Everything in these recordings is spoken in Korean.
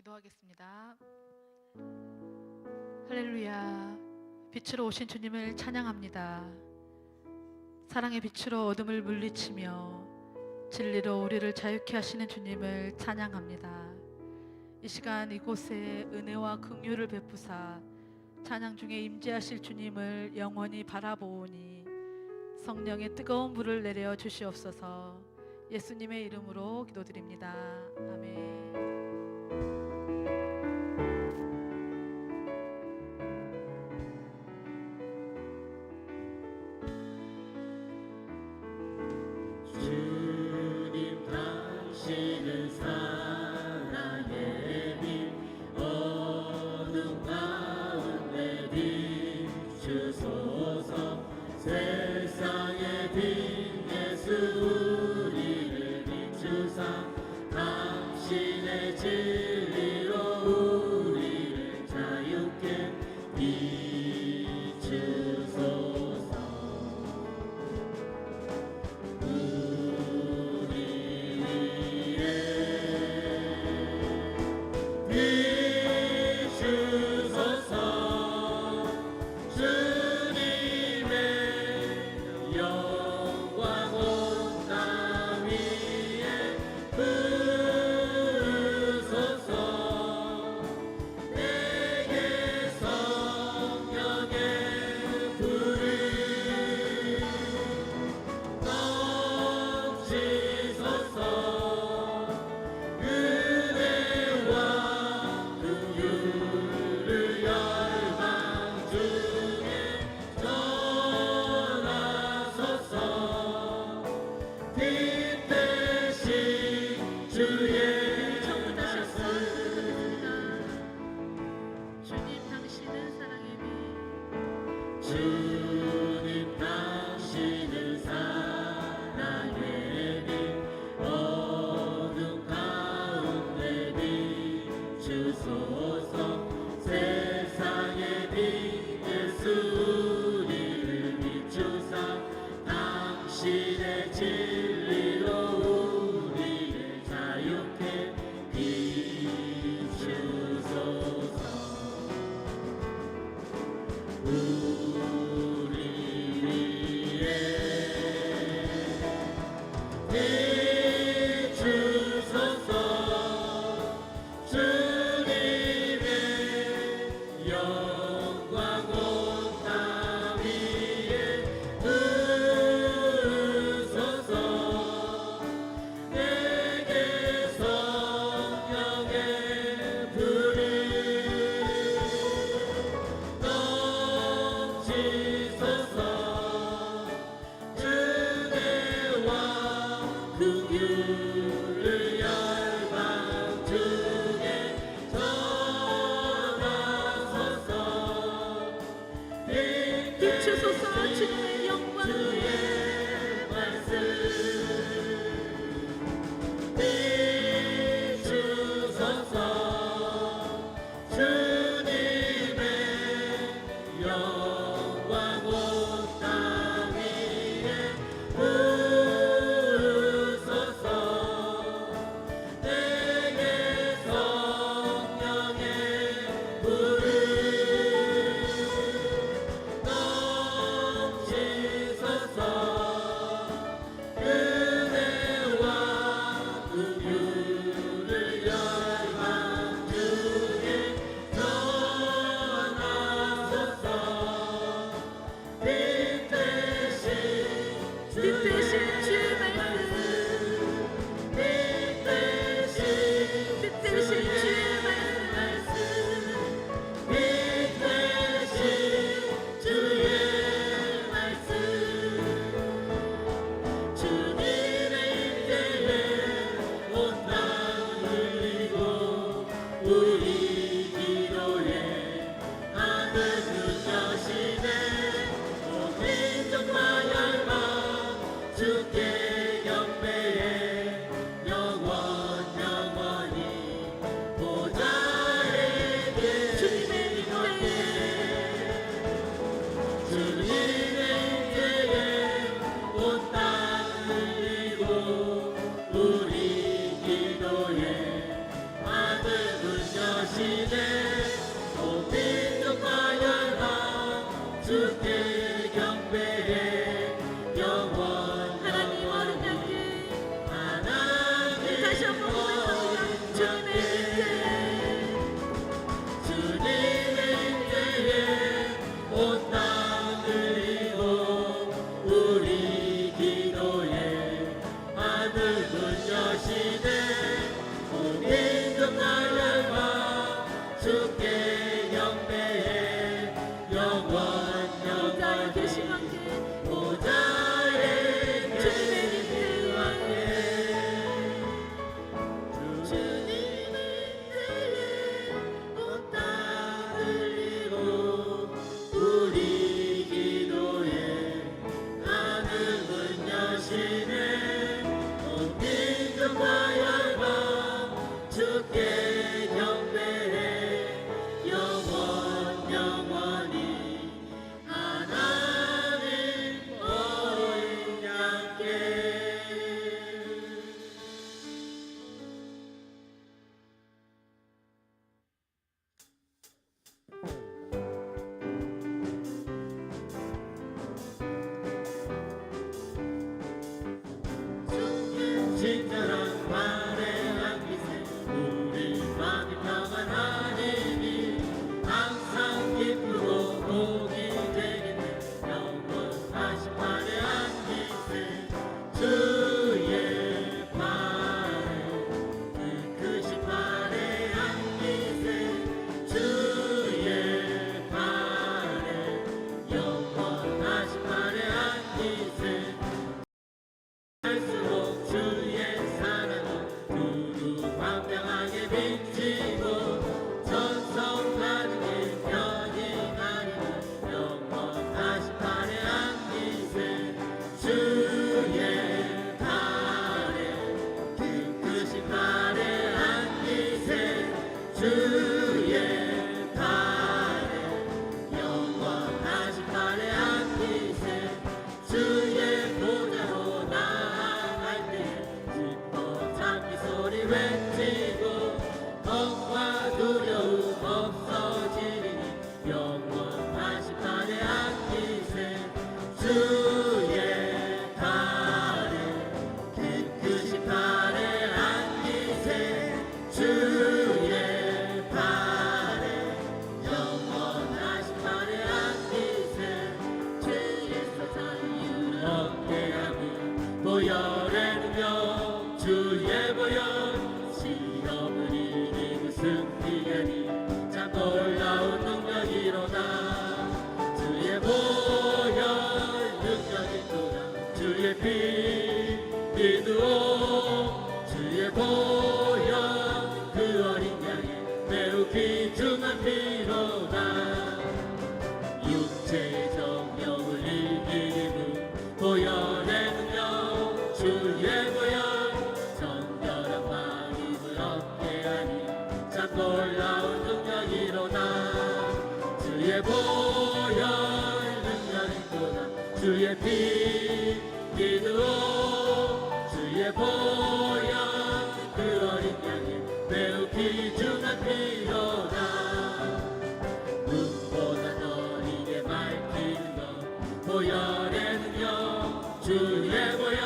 기도하겠습니다. 할렐루야. 빛으로 오신 주님을 찬양합니다. 사랑의 빛으로 어둠을 물리치며 진리로 우리를 자유케 하시는 주님을 찬양합니다. 이 시간 이곳에 은혜와 긍휼을 베푸사 찬양 중에 임재하실 주님을 영원히 바라보오니 성령의 뜨거운 불을 내려 주시옵소서. 예수님의 이름으로 기도드립니다. 아멘. 주님 당신은 사랑의 빛 어둠 가운데 비추소서. 세상의 빛 예수 우리를 비추사 당신의 진리로 우리를 자유케 비추소서. 비추소서. 주님의 영광 온 땅 위에 부으소서. 내게 성령의 불을 넘치소서. 은혜와 긍휼을 열방 중에 전하소서. 빛 대신 주의 말씀. 주님 당신은 사랑의 빛. 주님 당신은 사랑의 빛 어둠 가운데 비추소서. 세상의 빛 예수 우리를 비추사 당신의 진리로 우리를 자유케 비추소서. 우리 위에 비추소서. 주님의 영광 온 땅 위에 부으소서. 내게 성령의 불을 넘치소서. 은혜와 긍휼을 열방 중에 전하소서. 주께 경배해 영원한 하나님 어린양께 하나님 다시 한번 고백합니다. 주님의 주님의 때에 온 땅 들리고 우리 기도에 하늘문 여시네 온 인정과 열방 주께 경배해 영원 보좌에 계신 영원히 함께 보좌에 주님의 계신 함께 주님의 때에 온 땅 들리고 우리 기도에 하늘문 여시네 온 민족과 열방 주께 경배해 영원 영원히 하나님 어린 양께 친절한 말에 안기세 우리 마음이 평안하리니 항상 기쁘고 복이 되겠네 영원하신 말에 안기세 주의 발에 그 크신 발에 안기세 주의 발에 영원하신 말에 안기세 갈수록 주의 사랑은 두루 광명하게 비치고 전성 가득히 편히 가리고 영원하신 발에 안기세 주의 발에 그 크신 발에 안기세 주의 발에 영원하신 발에 안기세 주의 보좌로 나아갈 때 기뻐 장미 소리 외치고 걱과 두려움 없어지리니 영원하신 발에 안기세 주의 발에 그 크신 발에 안기세 주의 발에 영원하신 발에 안기세 주의 자유를 얻게 하고 보혈의 능력 주의 보혈 시험을 이기고 승리하니 참 놀라운 능력이로다 주의 보혈 능력이로다 주의 피 믿으오 주의 보혈 그 어린 양의 매우 귀중한 피로다 육체의 정욕을 이기는 보혈의 능력 주의 보혈 정결한 마음을 얻게 하니 참 놀라운 능력이로다 주의 보혈 능력이로다 주의 피 믿으오 주의 보혈 그 어린 양의 매우 귀중한 피로다 눈보다 더 이게 밝히는 것 보혈의 능력 주의 보혈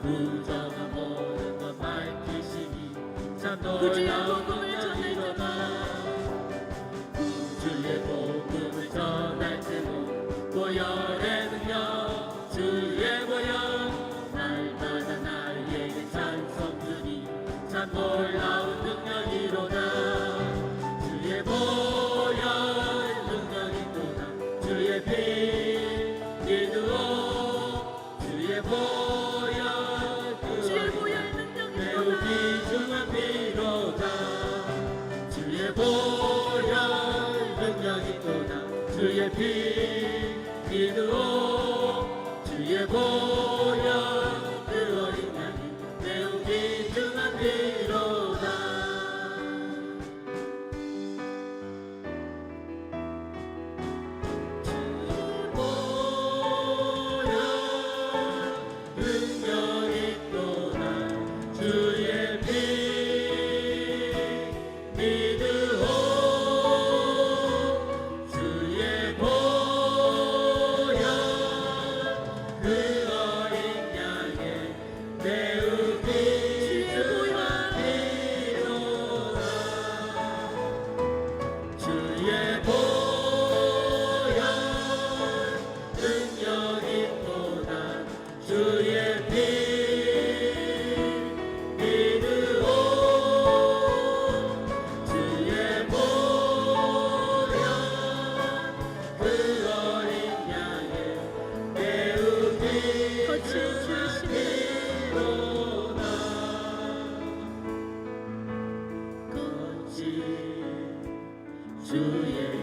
부정한 모든 것 밝히시니 참 놀라운 능력이로다 주의 복음을 전할 때도 보혈의 능력 주의 보혈 날마다 나에게 찬송 주니 참 놀라운 능력이로다 주의 보혈 능력이로다 주의 피 믿으오 주의 보혈 주의 그 보혈 매우 능력이로다 귀중한 피로다 주의 보혈 능력이로다 주의 피 믿으오 주의 보혈 그 어린 양이 매우 귀중한 피로다 주의 보혈 능력이로다 주의 피 믿으오 주의 보혈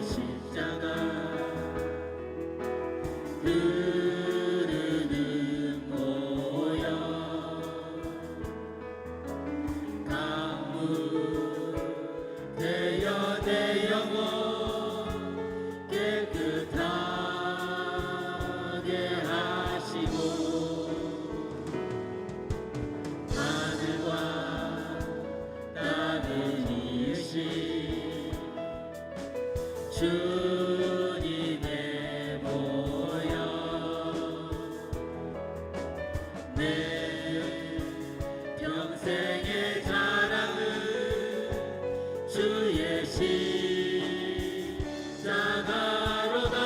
주의 십자가 흐르는 모여 강물 되어 내 영혼 깨끗하게 하시고 하늘과 땅을 이으신 주님의 모여 내 평생의 자랑은 주의 십자가로다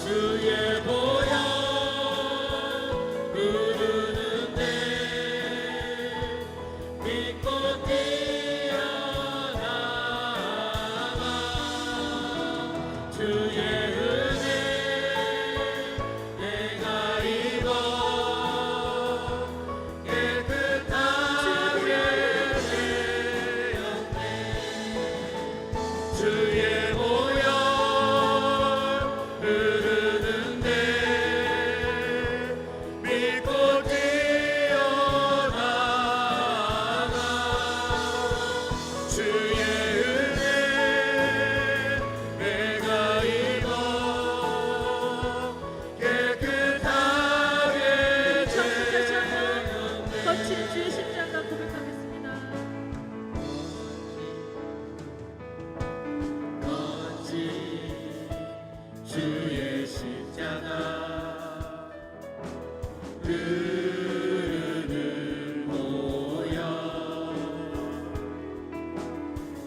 주의 보혈 흐르는데 믿고 뛰어나가 주의 은혜 내가 입어 깨끗하게 되었네 주의 보혈 흐르는데 믿고 뛰어나가 주의 은혜 내가 입어 깨끗하게 다시 한번 되었네 거친 주의 십자가 고백하겠습니다. 거친 주의 십자가 흐르는 모여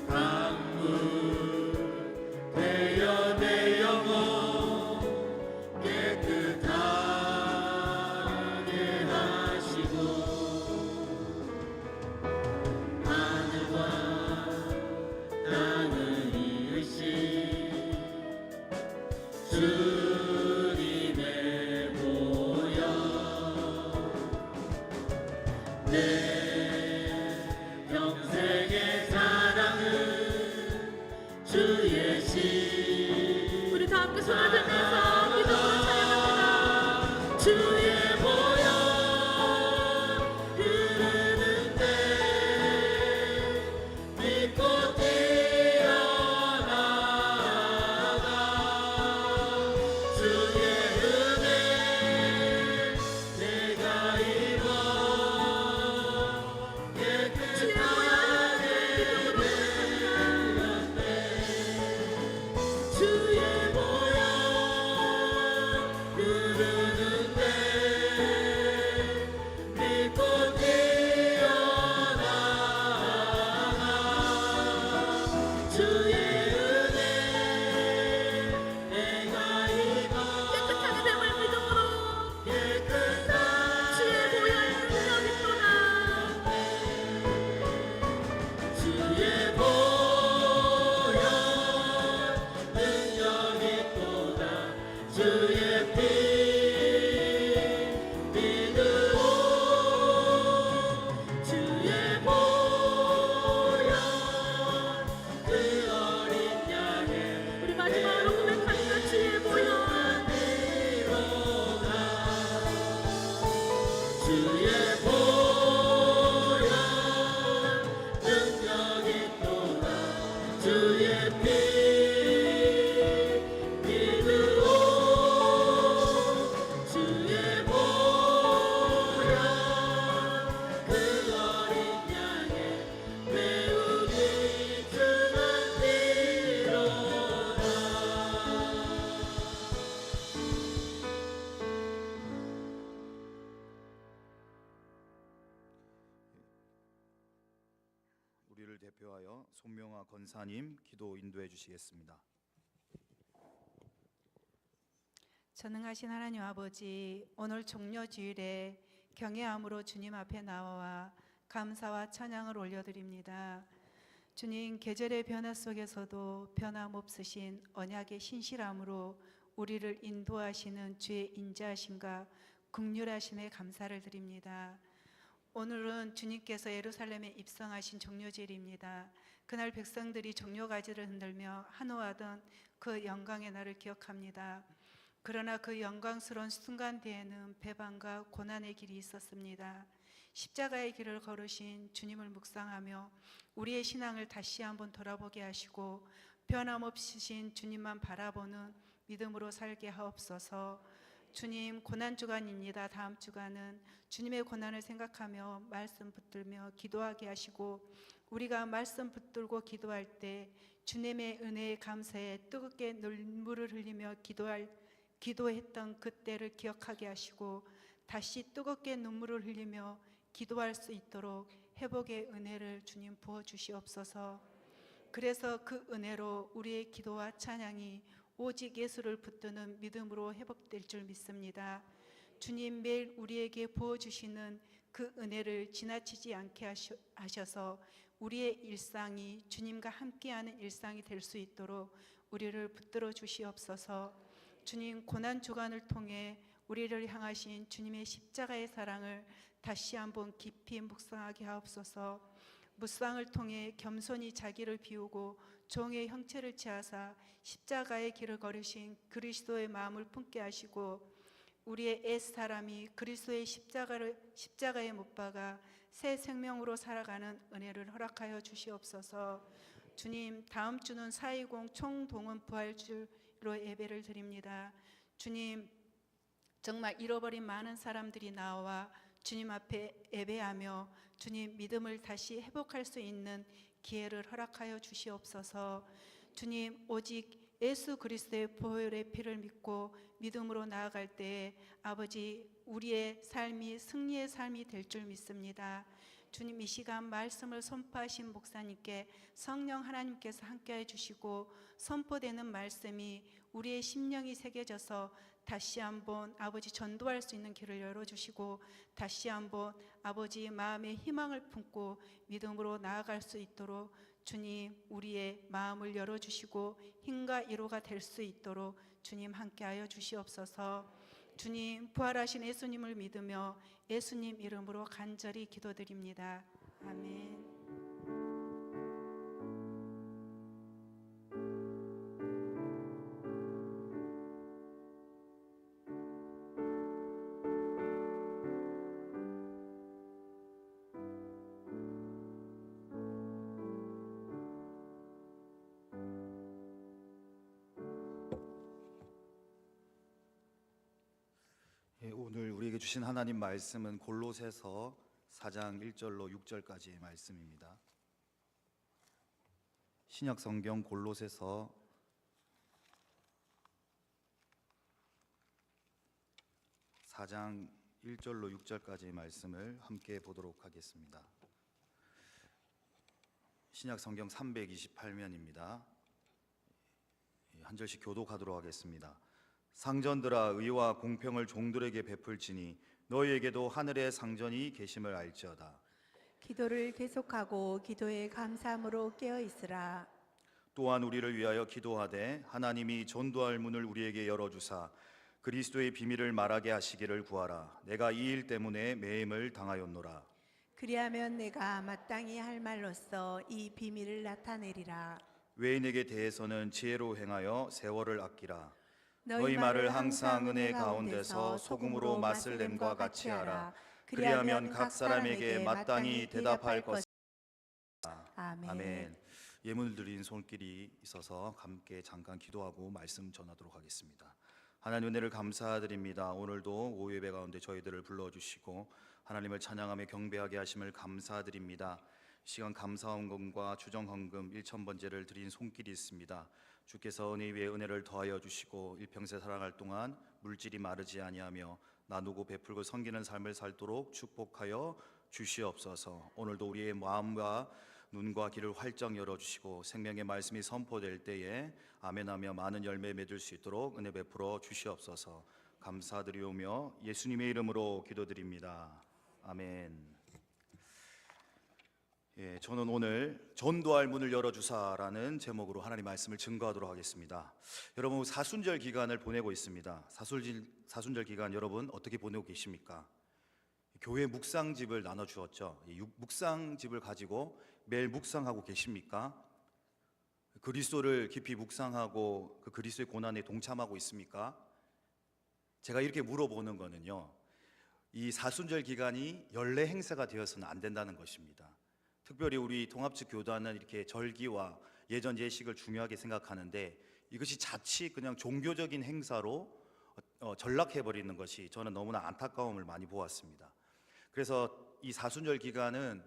강물 되어 내 영혼 깨끗하게 하시고 하늘과 땅을 이으신 주님의 모여 내 평생의 사랑은 주의 우리 다 함께 손을 들면서 기도로 찬양합니다. 주의 보혈 흐르는데 믿고 뛰어나가 주의 은혜 내가 입어 깨끗하게 되었네 주의 보혈 흐르는데 믿고 뛰어나가 주의 은혜 내가 입어 깨끗하게 됨을 믿음으로 깨끗한 주의 보혈 능력 있도다. 주의 보혈 능력 있도다 주의 피 믿으오 주의 보혈 그 어린 양의 우리 마지막으로 고백합니다. 주의 보혈 이로다 주의 보혈 능력 있도다 주의 피 믿으오 주의 보혈 그 어린 양의 매우 비tun한 피로다 우리를 대표하여 손명아 권사님 기도 인도해 주시겠습니다. 전능하신 하나님 아버지, 오늘 종료주일에 경외함으로 주님 앞에 나와 감사와 찬양을 올려드립니다. 주님, 계절의 변화 속에서도 변함없으신 언약의 신실함으로 우리를 인도하시는 주의 인자하심과 긍휼하심에 감사를 드립니다. 오늘은 주님께서 예루살렘에 입성하신 종료절입니다. 그날 백성들이 종려가지를 흔들며 한호하던 그 영광의 날을 기억합니다. 그러나 그 영광스러운 순간 뒤에는 배반과 고난의 길이 있었습니다. 십자가의 길을 걸으신 주님을 묵상하며 우리의 신앙을 다시 한번 돌아보게 하시고 변함없으신 주님만 바라보는 믿음으로 살게 하옵소서. 주님, 고난 주간입니다. 다음 주간은 주님의 고난을 생각하며 말씀 붙들며 기도하게 하시고 우리가 말씀 붙들고 기도할 때 주님의 은혜에 감사해 뜨겁게 눈물을 흘리며 기도했던 그때를 기억하게 하시고 다시 뜨겁게 눈물을 흘리며 기도할 수 있도록 회복의 은혜를 주님 부어주시옵소서. 그래서 그 은혜로 우리의 기도와 찬양이 오직 예수를 붙드는 믿음으로 회복될 줄 믿습니다. 주님, 매일 우리에게 부어주시는 그 은혜를 지나치지 않게 하셔서 우리의 일상이 주님과 함께하는 일상이 될 수 있도록 우리를 붙들어 주시옵소서. 주님, 고난 주간을 통해 우리를 향하신 주님의 십자가의 사랑을 다시 한번 깊이 묵상하게 하옵소서. 묵상을 통해 겸손히 자기를 비우고 종의 형체를 취하사 십자가의 길을 걸으신 그리스도의 마음을 품게 하시고 우리의 옛사람이 그리스도의 십자가에 못 박아 새 생명으로 살아가는 은혜를 허락하여 주시옵소서. 주님, 다음 주는 4.20 총동원 부활주로 예배를 드립니다. 주님, 정말 잃어버린 많은 사람들이 나와 주님 앞에 예배하며 주님 믿음을 다시 회복할 수 있는 기회를 허락하여 주시옵소서. 주님, 오직 예수 그리스도의 보혈의 피를 믿고 믿음으로 나아갈 때에 아버지 우리의 삶이 승리의 삶이 될 줄 믿습니다. 주님, 이 시간 말씀을 선포하신 목사님께 성령 하나님께서 함께해 주시고 선포되는 말씀이 우리의 심령이 새겨져서 다시 한번 아버지 전도할 수 있는 길을 열어주시고 다시 한번 아버지 마음의 희망을 품고 믿음으로 나아갈 수 있도록 주님 우리의 마음을 열어주시고 힘과 위로가 될 수 있도록 주님 함께하여 주시옵소서. 주님, 부활하신 예수님을 믿으며 예수님 이름으로 간절히 기도드립니다. 아멘. 오늘 우리에게 주신 하나님 말씀은 골로새서 4장 1절로 6절까지의 말씀입니다. 신약 성경 골로새서 4장 1절로 6절까지의 말씀을 함께 보도록 하겠습니다. 신약 성경 328면입니다. 한 절씩 교독하도록 하겠습니다. 상전들아, 의와 공평을 종들에게 베풀지니 너희에게도 하늘의 상전이 계심을 알지어다. 기도를 계속하고 기도에 감사함으로 깨어 있으라. 또한 우리를 위하여 기도하되 하나님이 전도할 문을 우리에게 열어주사 그리스도의 비밀을 말하게 하시기를 구하라. 내가 이 일 때문에 매임을 당하였노라. 그리하면 내가 마땅히 할 말로써 이 비밀을 나타내리라. 외인에게 대해서는 지혜로 행하여 세월을 아끼라. 너희 말을 항상 은혜 가운데서 소금으로 맛을 냄과 같이 하라. 그리하면 각 사람에게 마땅히 대답할 것이다. 아멘. 아멘. 예물 드린 손길이 있어서 함께 잠깐 기도하고 말씀 전하도록 하겠습니다. 하나님 은혜를 감사드립니다. 오늘도 오후 예배 가운데 저희들을 불러주시고 하나님을 찬양하며 경배하게 하심을 감사드립니다. 시간 감사헌금과 주정헌금 1,000번제를 드린 손길이 있습니다. 주께서 은혜 위에 은혜를 더하여 주시고 일평생 살아갈 동안 물질이 마르지 아니하며 나누고 베풀고 섬기는 삶을 살도록 축복하여 주시옵소서. 오늘도 우리의 마음과 눈과 귀를 활짝 열어주시고 생명의 말씀이 선포될 때에 아멘하며 많은 열매 맺을 수 있도록 은혜 베풀어 주시옵소서. 감사드리오며 예수님의 이름으로 기도드립니다. 아멘. 저는 오늘 전도할 문을 열어주사라는 제목으로 하나님 말씀을 증거하도록 하겠습니다. 여러분, 사순절 기간을 보내고 있습니다. 사순절 기간 여러분 어떻게 보내고 계십니까? 교회 묵상집을 나눠주었죠. 이 묵상집을 가지고 매일 묵상하고 계십니까? 그리스도를 깊이 묵상하고 그 그리스도의 고난에 동참하고 있습니까? 제가 이렇게 물어보는 거는요, 이 사순절 기간이 연례 행사가 되어서는 안 된다는 것입니다. 특별히 우리 통합측 교단은 이렇게 절기와 예전 예식을 중요하게 생각하는데 이것이 자칫 그냥 종교적인 행사로 전락해버리는 것이 저는 너무나 안타까움을 많이 보았습니다. 그래서 이 사순절 기간은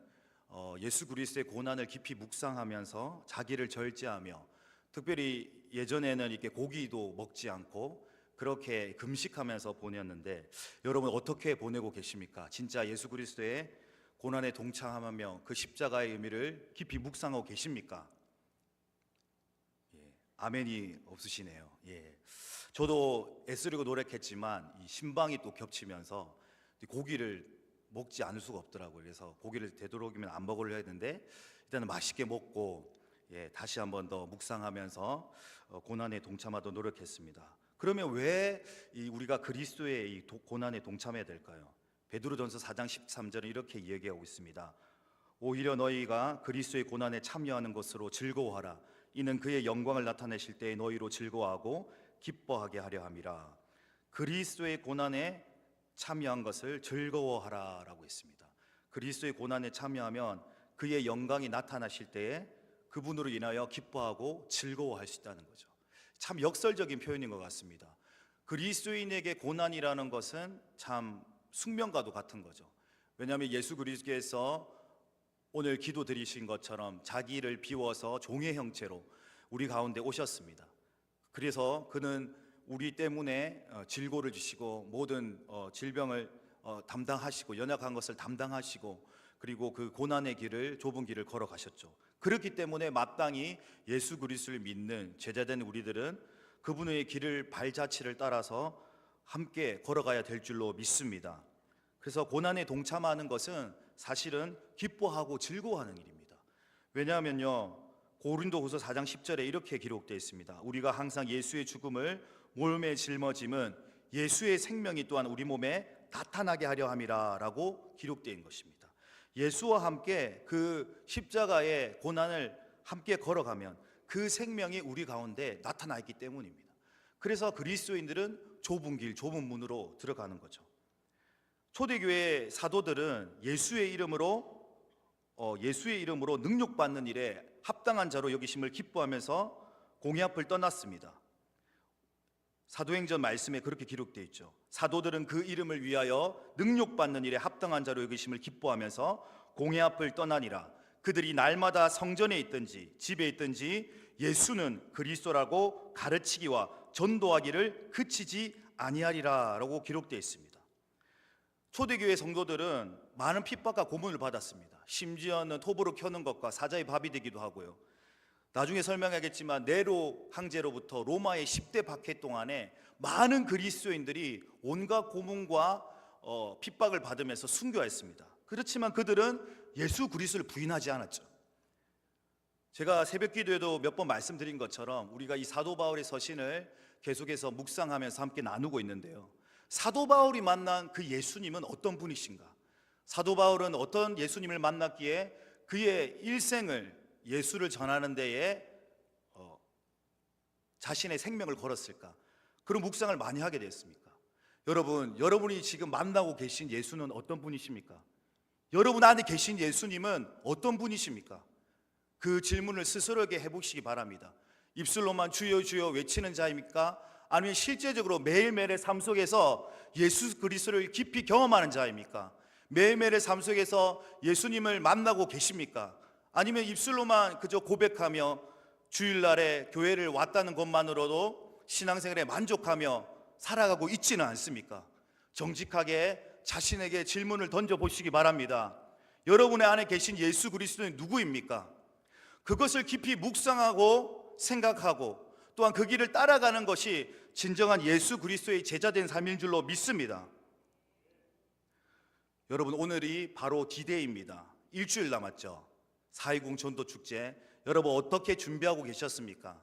예수 그리스도의 고난을 깊이 묵상하면서 자기를 절제하며, 특별히 예전에는 이렇게 고기도 먹지 않고 그렇게 금식하면서 보냈는데 여러분 어떻게 보내고 계십니까? 진짜 예수 그리스도의 고난에 동참하며 그 십자가의 의미를 깊이 묵상하고 계십니까? 아멘이 없으시네요. 저도 애쓰려고 노력했지만 이 신방이 또 겹치면서 고기를 먹지 않을 수가 없더라고요. 그래서 고기를 되도록이면 안 먹으려 했는데 일단은 맛있게 먹고 다시 한번 더 묵상하면서 고난에 동참하도록 노력했습니다. 그러면 왜 우리가 그리스도의 이 고난에 동참해야 될까요? 베드로전서 4장 13절은 이렇게 이야기하고 있습니다. 오히려 너희가 그리스도의 고난에 참여하는 것으로 즐거워하라. 이는 그의 영광을 나타내실 때에 너희로 즐거워하고 기뻐하게 하려 함이라. 그리스도의 고난에 참여한 것을 즐거워하라 라고 했습니다. 그리스도의 고난에 참여하면 그의 영광이 나타나실 때에 그분으로 인하여 기뻐하고 즐거워할 수 있다는 거죠. 참 역설적인 표현인 것 같습니다. 그리스도인에게 고난이라는 것은 참 숙명과도 같은 거죠. 왜냐하면 예수 그리스도께서 오늘 기도 드리신 것처럼 자기를 비워서 종의 형체로 우리 가운데 오셨습니다. 그래서 그는 우리 때문에 질고를 주시고 모든 질병을 담당하시고 연약한 것을 담당하시고 그리고 그 고난의 길을, 좁은 길을 걸어가셨죠. 그렇기 때문에 마땅히 예수 그리스도를 믿는 제자된 우리들은 그분의 길을, 발자취를 따라서 함께 걸어가야 될 줄로 믿습니다. 그래서 고난에 동참하는 것은 사실은 기뻐하고 즐거워하는 일입니다. 왜냐하면요, 고린도후서 4장 10절에 이렇게 기록되어 있습니다. 우리가 항상 예수의 죽음을 몸에 짊어짐은 예수의 생명이 또한 우리 몸에 나타나게 하려 함이라 라고 기록되어 있는 것입니다. 예수와 함께 그 십자가의 고난을 함께 걸어가면 그 생명이 우리 가운데 나타나 있기 때문입니다. 그래서 그리스도인들은 좁은 길, 좁은 문으로 들어가는 거죠. 초대교회 사도들은 예수의 이름으로 능력받는 일에 합당한 자로 여기심을 기뻐하면서 공의 앞을 떠났습니다. 사도행전 말씀에 그렇게 기록되어 있죠. 사도들은 그 이름을 위하여 능력받는 일에 합당한 자로 여기심을 기뻐하면서 공의 앞을 떠나니라. 그들이 날마다 성전에 있든지 집에 있든지 예수는 그리스도라고 가르치기와 전도하기를 그치지 아니하리라 라고 기록되어 있습니다. 초대교회 성도들은 많은 핍박과 고문을 받았습니다. 심지어는 톱으로 켜는 것과 사자의 밥이 되기도 하고요. 나중에 설명하겠지만 네로 황제로부터 로마의 10대 박해 동안에 많은 그리스도인들이 온갖 고문과 핍박을 받으면서 순교했습니다. 그렇지만 그들은 예수 그리스도를 부인하지 않았죠. 제가 새벽 기도에도 몇 번 말씀드린 것처럼 우리가 이 사도 바울의 서신을 계속해서 묵상하면서 함께 나누고 있는데요, 사도 바울이 만난 그 예수님은 어떤 분이신가? 사도 바울은 어떤 예수님을 만났기에 그의 일생을 예수를 전하는 데에 자신의 생명을 걸었을까? 그런 묵상을 많이 하게 됐습니까? 여러분이 지금 만나고 계신 예수는 어떤 분이십니까? 여러분 안에 계신 예수님은 어떤 분이십니까? 그 질문을 스스로에게 해보시기 바랍니다. 입술로만 주여 주여 외치는 자입니까? 아니면 실제적으로 매일매일의 삶 속에서 예수 그리스도를 깊이 경험하는 자입니까? 매일매일의 삶 속에서 예수님을 만나고 계십니까? 아니면 입술로만 그저 고백하며 주일날에 교회를 왔다는 것만으로도 신앙생활에 만족하며 살아가고 있지는 않습니까? 정직하게 자신에게 질문을 던져보시기 바랍니다. 여러분의 안에 계신 예수 그리스도는 누구입니까? 그것을 깊이 묵상하고 생각하고 또한 그 길을 따라가는 것이 진정한 예수 그리스도의 제자된 삶인 줄로 믿습니다. 여러분, 오늘이 바로 D-Day입니다. 일주일 남았죠. 4.20 전도축제, 여러분 어떻게 준비하고 계셨습니까?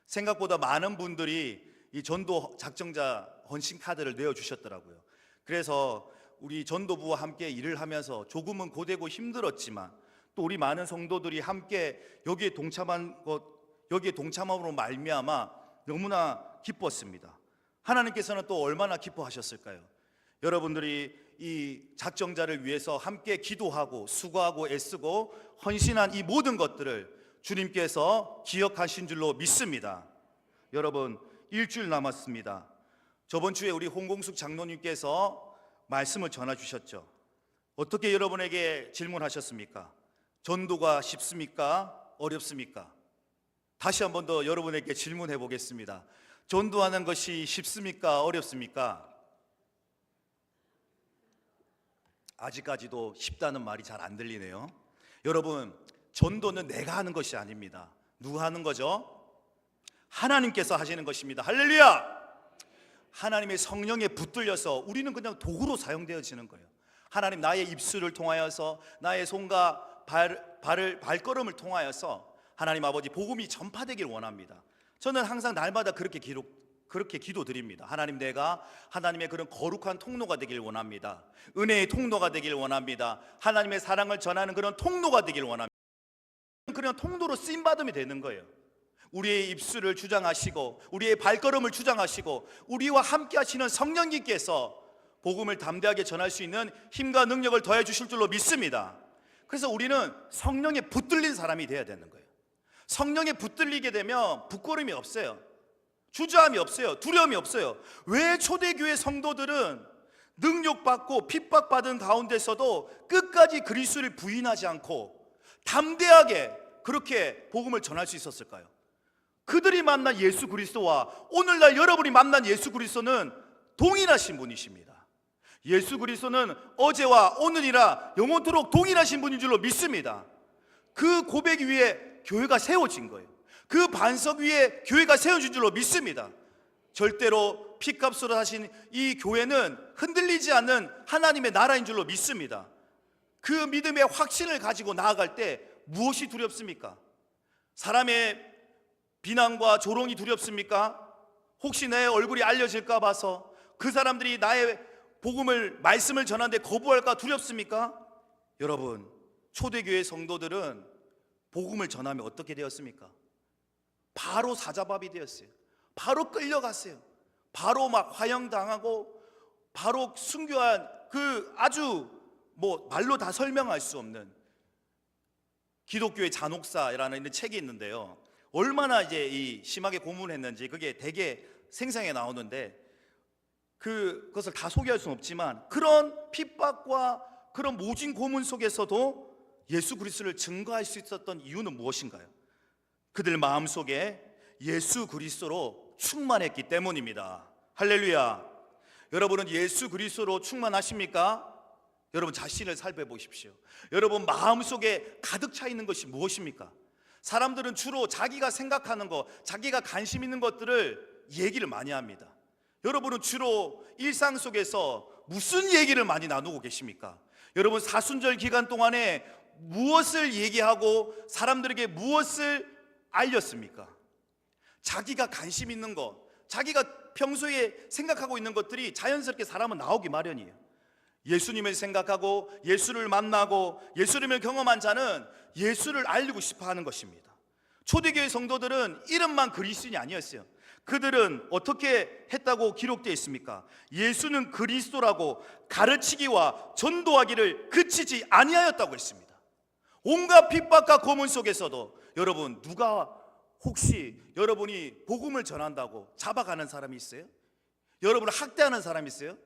생각보다 많은 분들이 이 전도 작정자 헌신 카드를 내어주셨더라고요. 그래서 우리 전도부와 함께 일을 하면서 조금은 고되고 힘들었지만 또 우리 많은 성도들이 함께 여기에 동참함으로 말미암아 너무나 기뻤습니다. 하나님께서는 또 얼마나 기뻐하셨을까요? 여러분들이 이 작정자를 위해서 함께 기도하고 수고하고 애쓰고 헌신한 이 모든 것들을 주님께서 기억하신 줄로 믿습니다. 여러분, 일주일 남았습니다. 저번 주에 우리 홍공숙 장로님께서 말씀을 전해 주셨죠. 어떻게 여러분에게 질문하셨습니까? 전도가 쉽습니까? 어렵습니까? 다시 한 번 더 여러분에게 질문해 보겠습니다. 전도하는 것이 쉽습니까? 어렵습니까? 아직까지도 쉽다는 말이 잘 안 들리네요. 여러분, 전도는 내가 하는 것이 아닙니다. 누가 하는 거죠? 하나님께서 하시는 것입니다. 할렐루야! 하나님의 성령에 붙들려서 우리는 그냥 도구로 사용되어지는 거예요. 하나님, 나의 입술을 통하여서 나의 손과 발걸음을 통하여서 하나님 아버지 복음이 전파되길 원합니다. 저는 항상 날마다 그렇게 기도드립니다. 하나님, 내가 하나님의 그런 거룩한 통로가 되길 원합니다. 은혜의 통로가 되길 원합니다. 하나님의 사랑을 전하는 그런 통로가 되길 원합니다. 그런 통로로 쓰임받음이 되는 거예요. 우리의 입술을 주장하시고 우리의 발걸음을 주장하시고 우리와 함께 하시는 성령님께서 복음을 담대하게 전할 수 있는 힘과 능력을 더해 주실 줄로 믿습니다. 그래서 우리는 성령에 붙들린 사람이 되어야 되는 거예요. 성령에 붙들리게 되면 부끄러움이 없어요. 주저함이 없어요. 두려움이 없어요. 왜 초대교회 성도들은 능력받고 핍박받은 가운데서도 끝까지 그리스도를 부인하지 않고 담대하게 그렇게 복음을 전할 수 있었을까요? 그들이 만난 예수 그리스도와 오늘날 여러분이 만난 예수 그리스도는 동일하신 분이십니다. 예수 그리스도는 어제와 오늘이라 영원토록 동일하신 분인 줄로 믿습니다. 그 고백 위에 교회가 세워진 거예요. 그 반석 위에 교회가 세워진 줄로 믿습니다. 절대로 피값으로 하신 이 교회는 흔들리지 않는 하나님의 나라인 줄로 믿습니다. 그 믿음의 확신을 가지고 나아갈 때 무엇이 두렵습니까? 사람의 비난과 조롱이 두렵습니까? 혹시 내 얼굴이 알려질까 봐서 그 사람들이 나의 말씀을 전하는데 거부할까 두렵습니까? 여러분, 초대교회 성도들은 복음을 전하면 어떻게 되었습니까? 바로 사자밥이 되었어요. 바로 끌려갔어요. 바로 막 화형당하고 바로 순교한 그 아주 말로 다 설명할 수 없는 기독교의 잔혹사라는 책이 있는데요. 얼마나 이제 심하게 고문했는지 그게 되게 생생하게 나오는데 그것을 다 소개할 수는 없지만 그런 핍박과 그런 모진 고문 속에서도 예수 그리스도를 증거할 수 있었던 이유는 무엇인가요? 그들 마음속에 예수 그리스도로 충만했기 때문입니다. 할렐루야. 여러분은 예수 그리스도로 충만하십니까? 여러분 자신을 살펴보십시오. 여러분 마음속에 가득 차 있는 것이 무엇입니까? 사람들은 주로 자기가 생각하는 것, 자기가 관심 있는 것들을 얘기를 많이 합니다. 여러분은 주로 일상 속에서 무슨 얘기를 많이 나누고 계십니까? 여러분 사순절 기간 동안에 무엇을 얘기하고 사람들에게 무엇을 알렸습니까? 자기가 관심 있는 것, 자기가 평소에 생각하고 있는 것들이 자연스럽게 사람은 나오기 마련이에요. 예수님을 생각하고 예수를 만나고 예수님을 경험한 자는 예수를 알리고 싶어 하는 것입니다. 초대교회 성도들은 이름만 그리스도인이 아니었어요. 그들은 어떻게 했다고 기록되어 있습니까? 예수는 그리스도라고 가르치기와 전도하기를 그치지 아니하였다고 했습니다. 온갖 핍박과 고문 속에서도 여러분 누가 혹시 여러분이 복음을 전한다고 잡아가는 사람이 있어요? 여러분을 학대하는 사람이 있어요?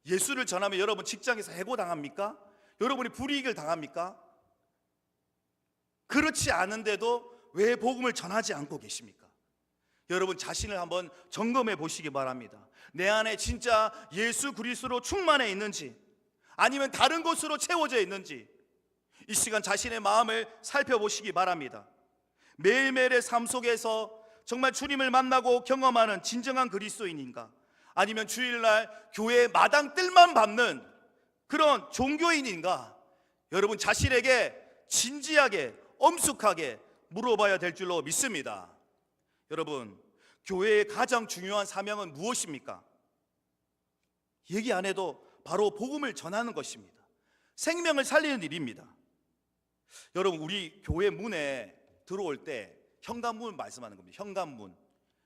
예수를 전하면 여러분 직장에서 해고당합니까? 여러분이 불이익을 당합니까? 그렇지 않은데도 왜 복음을 전하지 않고 계십니까? 여러분 자신을 한번 점검해 보시기 바랍니다. 내 안에 진짜 예수 그리스도로 충만해 있는지 아니면 다른 것으로 채워져 있는지 이 시간 자신의 마음을 살펴보시기 바랍니다. 매일매일의 삶 속에서 정말 주님을 만나고 경험하는 진정한 그리스도인인가? 아니면 주일날 교회 마당 뜰만 밟는 그런 종교인인가? 여러분 자신에게 진지하게 엄숙하게 물어봐야 될 줄로 믿습니다. 여러분 교회의 가장 중요한 사명은 무엇입니까? 얘기 안 해도 바로 복음을 전하는 것입니다. 생명을 살리는 일입니다. 여러분, 우리 교회 문에 들어올 때 현관문 말씀하는 겁니다. 현관문.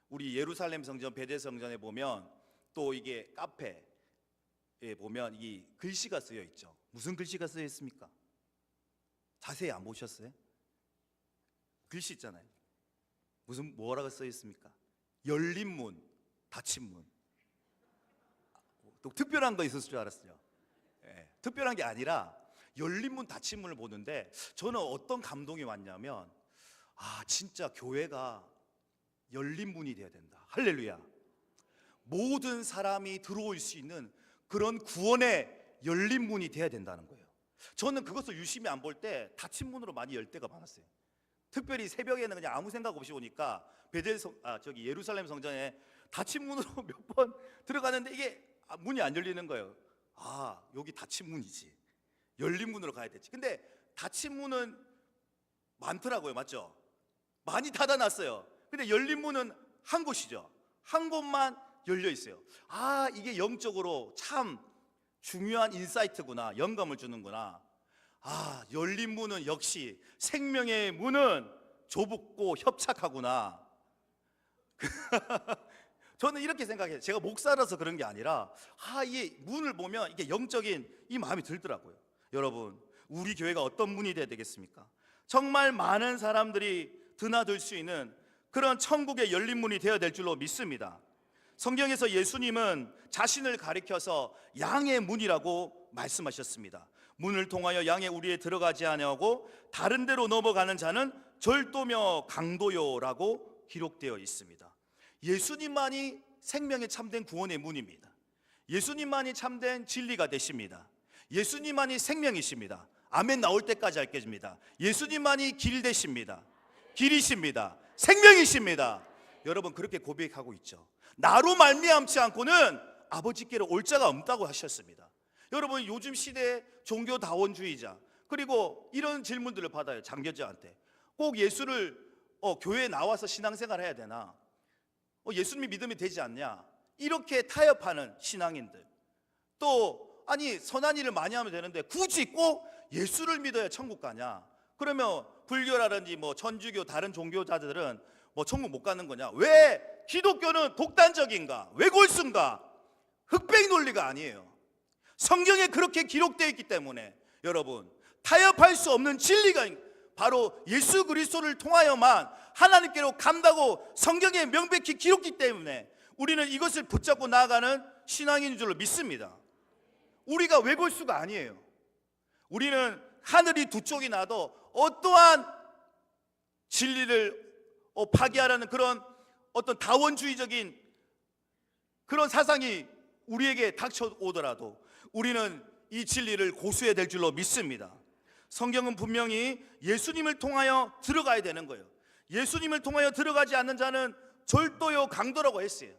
우리 예루살렘 성전, 베델 성전에 보면 또 이게 카페에 보면 이 글씨가 쓰여 있죠. 무슨 글씨가 쓰여 있습니까? 자세히 안 보셨어요? 글씨 있잖아요. 무슨 뭐라고 쓰여 있습니까? 열린 문, 닫힌 문. 또 특별한 거 있었을 줄 알았어요. 특별한 게 아니라 열린 문, 닫힌 문을 보는데 저는 어떤 감동이 왔냐면, 진짜 교회가 열린 문이 되어야 된다. 할렐루야. 모든 사람이 들어올 수 있는 그런 구원의 열린 문이 되어야 된다는 거예요. 저는 그것을 유심히 안 볼 때 닫힌 문으로 많이 열 때가 많았어요. 특별히 새벽에는 그냥 아무 생각 없이 오니까 예루살렘 성전에 닫힌 문으로 몇 번 들어가는데 이게 문이 안 열리는 거예요. 여기 닫힌 문이지. 열린 문으로 가야 되지. 근데 닫힌 문은 많더라고요. 맞죠? 많이 닫아놨어요. 근데 열린 문은 한 곳이죠. 한 곳만 열려 있어요. 이게 영적으로 참 중요한 인사이트구나. 영감을 주는구나. 열린 문은 역시 생명의 문은 좁고 협착하구나. 저는 이렇게 생각해요. 제가 목사라서 그런 게 아니라 이 문을 보면 이게 영적인 이 마음이 들더라고요. 여러분, 우리 교회가 어떤 문이 돼야 되겠습니까? 정말 많은 사람들이 드나들 수 있는 그런 천국의 열린 문이 되어야 될 줄로 믿습니다. 성경에서 예수님은 자신을 가리켜서 양의 문이라고 말씀하셨습니다. 문을 통하여 양의 우리에 들어가지 아니하고 다른 데로 넘어가는 자는 절도며 강도요라고 기록되어 있습니다. 예수님만이 생명의 참된 구원의 문입니다. 예수님만이 참된 진리가 되십니다. 예수님만이 생명이십니다. 아멘 나올 때까지 할겠습니다. 예수님만이 길 되십니다. 길이십니다. 생명이십니다. 여러분, 그렇게 고백하고 있죠. 나로 말미암지 않고는 아버지께로 올 자가 없다고 하셨습니다. 여러분, 요즘 시대의 종교다원주의자, 그리고 이런 질문들을 받아요. 장교자한테 꼭 예수를 교회에 나와서 신앙생활 해야 되나? 예수님이 믿으면 되지 않냐? 이렇게 타협하는 신앙인들. 또 선한 일을 많이 하면 되는데 굳이 꼭 예수를 믿어야 천국 가냐? 그러면 불교라든지 천주교 다른 종교자들은 천국 못 가는 거냐? 왜 기독교는 독단적인가? 왜 골수인가? 흑백 논리가 아니에요. 성경에 그렇게 기록되어 있기 때문에 여러분, 타협할 수 없는 진리가 바로 예수 그리스도를 통하여만 하나님께로 간다고 성경에 명백히 기록했기 때문에 우리는 이것을 붙잡고 나아가는 신앙인 줄로 믿습니다. 우리가 외골수가 아니에요. 우리는 하늘이 두 쪽이 나도 어떠한 진리를 파괴하라는 그런 어떤 다원주의적인 그런 사상이 우리에게 닥쳐오더라도 우리는 이 진리를 고수해야 될 줄로 믿습니다. 성경은 분명히 예수님을 통하여 들어가야 되는 거예요. 예수님을 통하여 들어가지 않는 자는 절도요 강도라고 했어요.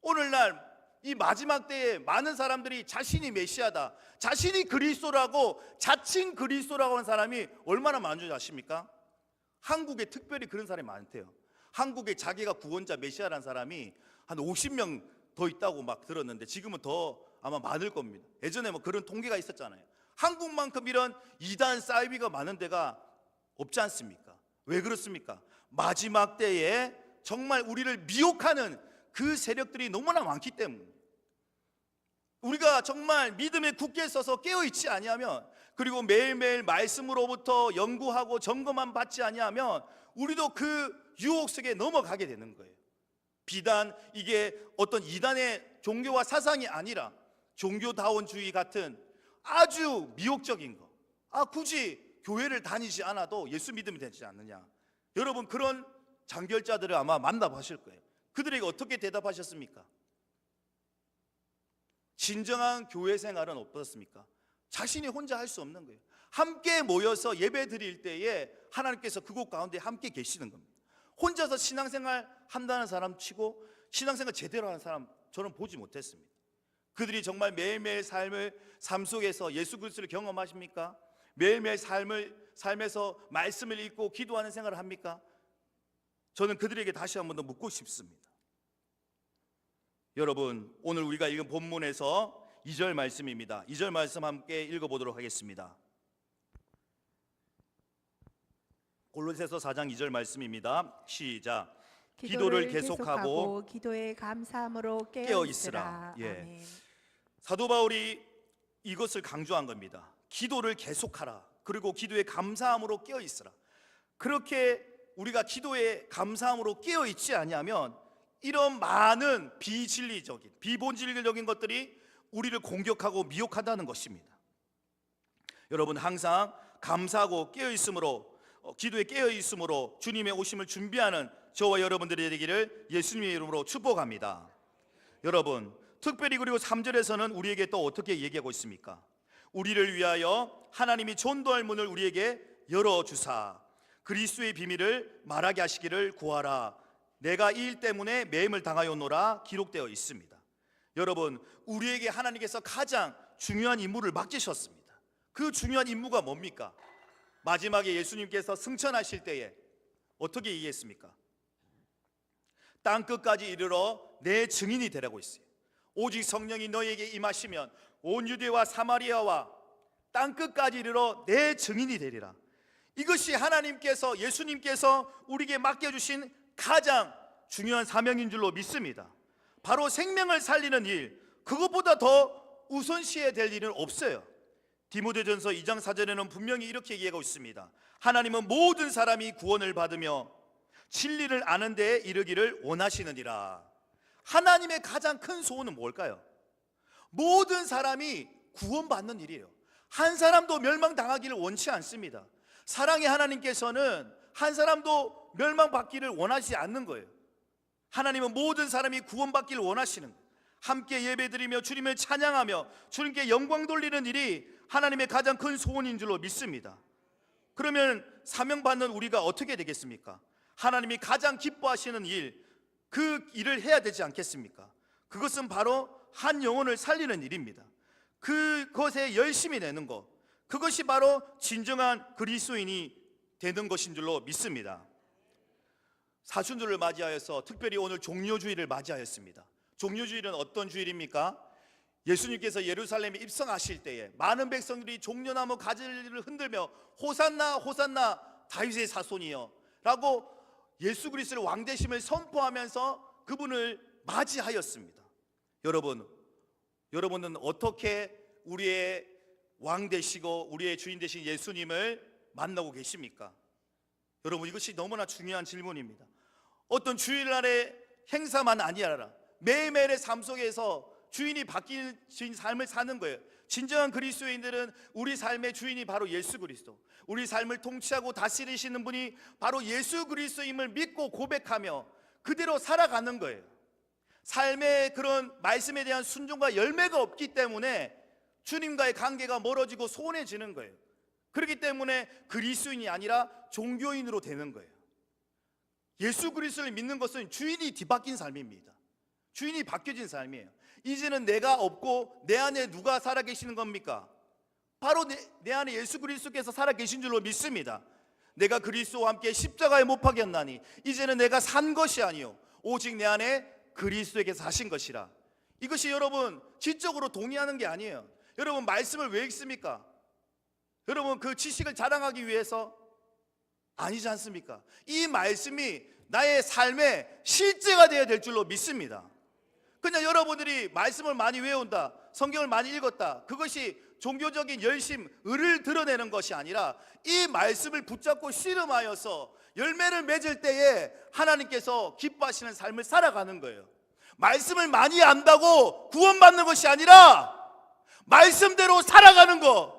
오늘날 이 마지막 때에 많은 사람들이 자신이 메시아다, 자신이 그리스도라고 자칭 그리스도라고 하는 사람이 얼마나 많은 줄 아십니까? 한국에 특별히 그런 사람이 많대요. 한국에 자기가 구원자 메시아라는 사람이 한 50명 더 있다고 막 들었는데 지금은 더 아마 많을 겁니다. 예전에 그런 통계가 있었잖아요. 한국만큼 이런 이단 사이비가 많은 데가 없지 않습니까? 왜 그렇습니까? 마지막 때에 정말 우리를 미혹하는 그 세력들이 너무나 많기 때문에 우리가 정말 믿음에 굳게 서서 깨어있지 아니하면, 그리고 매일매일 말씀으로부터 연구하고 점검만 받지 아니하면 우리도 그 유혹 속에 넘어가게 되는 거예요. 비단 이게 어떤 이단의 종교와 사상이 아니라 종교다원주의 같은 아주 미혹적인 거. 굳이 교회를 다니지 않아도 예수 믿으면 되지 않느냐? 여러분, 그런 장결자들을 아마 만나보실 거예요. 그들에게 어떻게 대답하셨습니까? 진정한 교회 생활은 어떻습니까? 자신이 혼자 할 수 없는 거예요. 함께 모여서 예배 드릴 때에 하나님께서 그곳 가운데 함께 계시는 겁니다. 혼자서 신앙생활 한다는 사람 치고 신앙생활 제대로 하는 사람 저는 보지 못했습니다. 그들이 정말 매일매일 삶 속에서 예수 그리스도를 경험하십니까? 매일매일 삶에서 말씀을 읽고 기도하는 생활을 합니까? 저는 그들에게 다시 한 번 더 묻고 싶습니다. 여러분, 오늘 우리가 읽은 본문에서 2절 말씀입니다. 2절 말씀 함께 읽어보도록 하겠습니다. 골로새서 4장 2절 말씀입니다. 시작. 기도를 계속하고 기도에 감사함으로 깨어 깨어 있으라. 있으라. 예. 아멘. 사도 바울이 이것을 강조한 겁니다. 기도를 계속하라. 그리고 기도에 감사함으로 깨어 있으라. 그렇게 우리가 기도에 감사함으로 깨어 있지 아니하면 이런 많은 비진리적인 비본질적인 것들이 우리를 공격하고 미혹한다는 것입니다. 여러분, 항상 감사하고 깨어 있음으로 기도에 깨어 있음으로 주님의 오심을 준비하는 저와 여러분들이 되기를 예수님의 이름으로 축복합니다. 여러분, 특별히 그리고 3절에서는 우리에게 또 어떻게 얘기하고 있습니까? 우리를 위하여 하나님이 전도할 문을 우리에게 열어주사 그리스도의 비밀을 말하게 하시기를 구하라. 내가 이 일 때문에 매임을 당하였노라 기록되어 있습니다. 여러분, 우리에게 하나님께서 가장 중요한 임무를 맡기셨습니다. 그 중요한 임무가 뭡니까? 마지막에 예수님께서 승천하실 때에 어떻게 얘기했습니까? 땅끝까지 이르러 내 증인이 되라고 했어요. 오직 성령이 너에게 임하시면 온 유대와 사마리아와 땅끝까지 이르러 내 증인이 되리라. 이것이 하나님께서 예수님께서 우리에게 맡겨주신 가장 중요한 사명인 줄로 믿습니다. 바로 생명을 살리는 일, 그것보다 더 우선시해야 될 일은 없어요. 디모데전서 2장 4절에는 분명히 이렇게 얘기하고 있습니다. 하나님은 모든 사람이 구원을 받으며 진리를 아는 데에 이르기를 원하시느니라. 하나님의 가장 큰 소원은 뭘까요? 모든 사람이 구원받는 일이에요. 한 사람도 멸망당하기를 원치 않습니다. 사랑의 하나님께서는 한 사람도 멸망받기를 원하지 않는 거예요. 하나님은 모든 사람이 구원받기를 원하시는 거예요. 함께 예배드리며 주님을 찬양하며 주님께 영광 돌리는 일이 하나님의 가장 큰 소원인 줄로 믿습니다. 그러면 사명받는 우리가 어떻게 되겠습니까? 하나님이 가장 기뻐하시는 일, 그 일을 해야 되지 않겠습니까? 그것은 바로 한 영혼을 살리는 일입니다. 그것에 열심히 내는 것, 그것이 바로 진정한 그리스도인이 되는 것인 줄로 믿습니다. 사순절을 맞이하여서 특별히 오늘 종료주일을 맞이하였습니다. 종료주일은 어떤 주일입니까? 예수님께서 예루살렘에 입성하실 때에 많은 백성들이 종려나무 가지를 흔들며 호산나 호산나 다윗의 자손이여 라고 예수 그리스도의 왕되심을 선포하면서 그분을 맞이하였습니다. 여러분은 어떻게 우리의 왕 되시고 우리의 주인 되신 예수님을 만나고 계십니까? 여러분, 이것이 너무나 중요한 질문입니다. 어떤 주일날의 행사만 아니라 매일매일의 삶 속에서 주인이 바뀐 삶을 사는 거예요. 진정한 그리스도인들은 우리 삶의 주인이 바로 예수 그리스도, 우리 삶을 통치하고 다스리시는 분이 바로 예수 그리스도임을 믿고 고백하며 그대로 살아가는 거예요. 삶의 그런 말씀에 대한 순종과 열매가 없기 때문에 주님과의 관계가 멀어지고 소원해지는 거예요. 그렇기 때문에 그리스도인이 아니라 종교인으로 되는 거예요. 예수 그리스도를 믿는 것은 주인이 뒤바뀐 삶입니다. 주인이 바뀌어진 삶이에요. 이제는 내가 없고 내 안에 누가 살아계시는 겁니까? 바로 내 안에 예수 그리스도께서 살아계신 줄로 믿습니다. 내가 그리스도와 함께 십자가에 못 박였나니 이제는 내가 산 것이 아니요 오직 내 안에 그리스도에게서 사신 것이라. 이것이 여러분 지적으로 동의하는 게 아니에요. 여러분, 말씀을 왜 읽습니까? 여러분, 그 지식을 자랑하기 위해서 아니지 않습니까? 이 말씀이 나의 삶의 실제가 되어야 될 줄로 믿습니다. 그냥 여러분들이 말씀을 많이 외운다, 성경을 많이 읽었다, 그것이 종교적인 열심, 의를 드러내는 것이 아니라 이 말씀을 붙잡고 씨름하여서 열매를 맺을 때에 하나님께서 기뻐하시는 삶을 살아가는 거예요. 말씀을 많이 안다고 구원받는 것이 아니라 말씀대로 살아가는 것,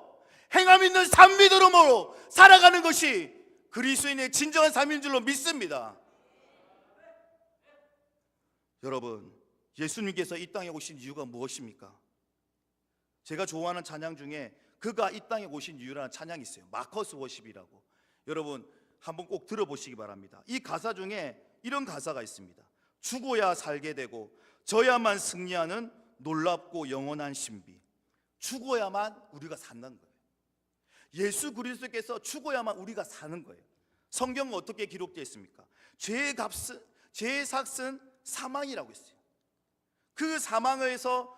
행함 있는 삶 믿음으로 살아가는 것이 그리스도인의 진정한 삶인 줄로 믿습니다. 여러분, 예수님께서 이 땅에 오신 이유가 무엇입니까? 제가 좋아하는 찬양 중에 그가 이 땅에 오신 이유라는 찬양이 있어요. 마커스 워십이라고. 여러분, 한번 꼭 들어보시기 바랍니다. 이 가사 중에 이런 가사가 있습니다. 죽어야 살게 되고 져야만 승리하는 놀랍고 영원한 신비. 죽어야만 우리가 산다는 거예요. 예수 그리스도께서 죽어야만 우리가 사는 거예요. 성경은 어떻게 기록되어 있습니까? 죄의 삭은 사망이라고 했어요. 그 사망에서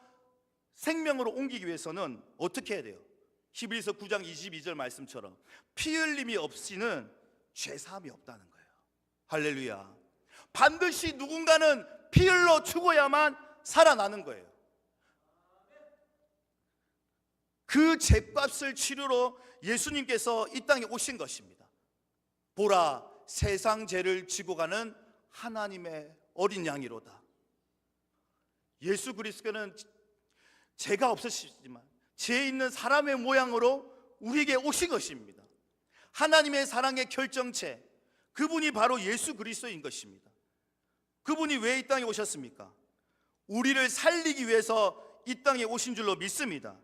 생명으로 옮기기 위해서는 어떻게 해야 돼요? 히브리서 9장 22절 말씀처럼 피 흘림이 없이는 죄사함이 없다는 거예요. 할렐루야. 반드시 누군가는 피 흘러 죽어야만 살아나는 거예요. 그 죄값을 치르러 예수님께서 이 땅에 오신 것입니다. 보라, 세상 죄를 지고 가는 하나님의 어린 양이로다. 예수 그리스도는 죄가 없으시지만 죄 있는 사람의 모양으로 우리에게 오신 것입니다. 하나님의 사랑의 결정체, 그분이 바로 예수 그리스도인 것입니다. 그분이 왜 이 땅에 오셨습니까? 우리를 살리기 위해서 이 땅에 오신 줄로 믿습니다.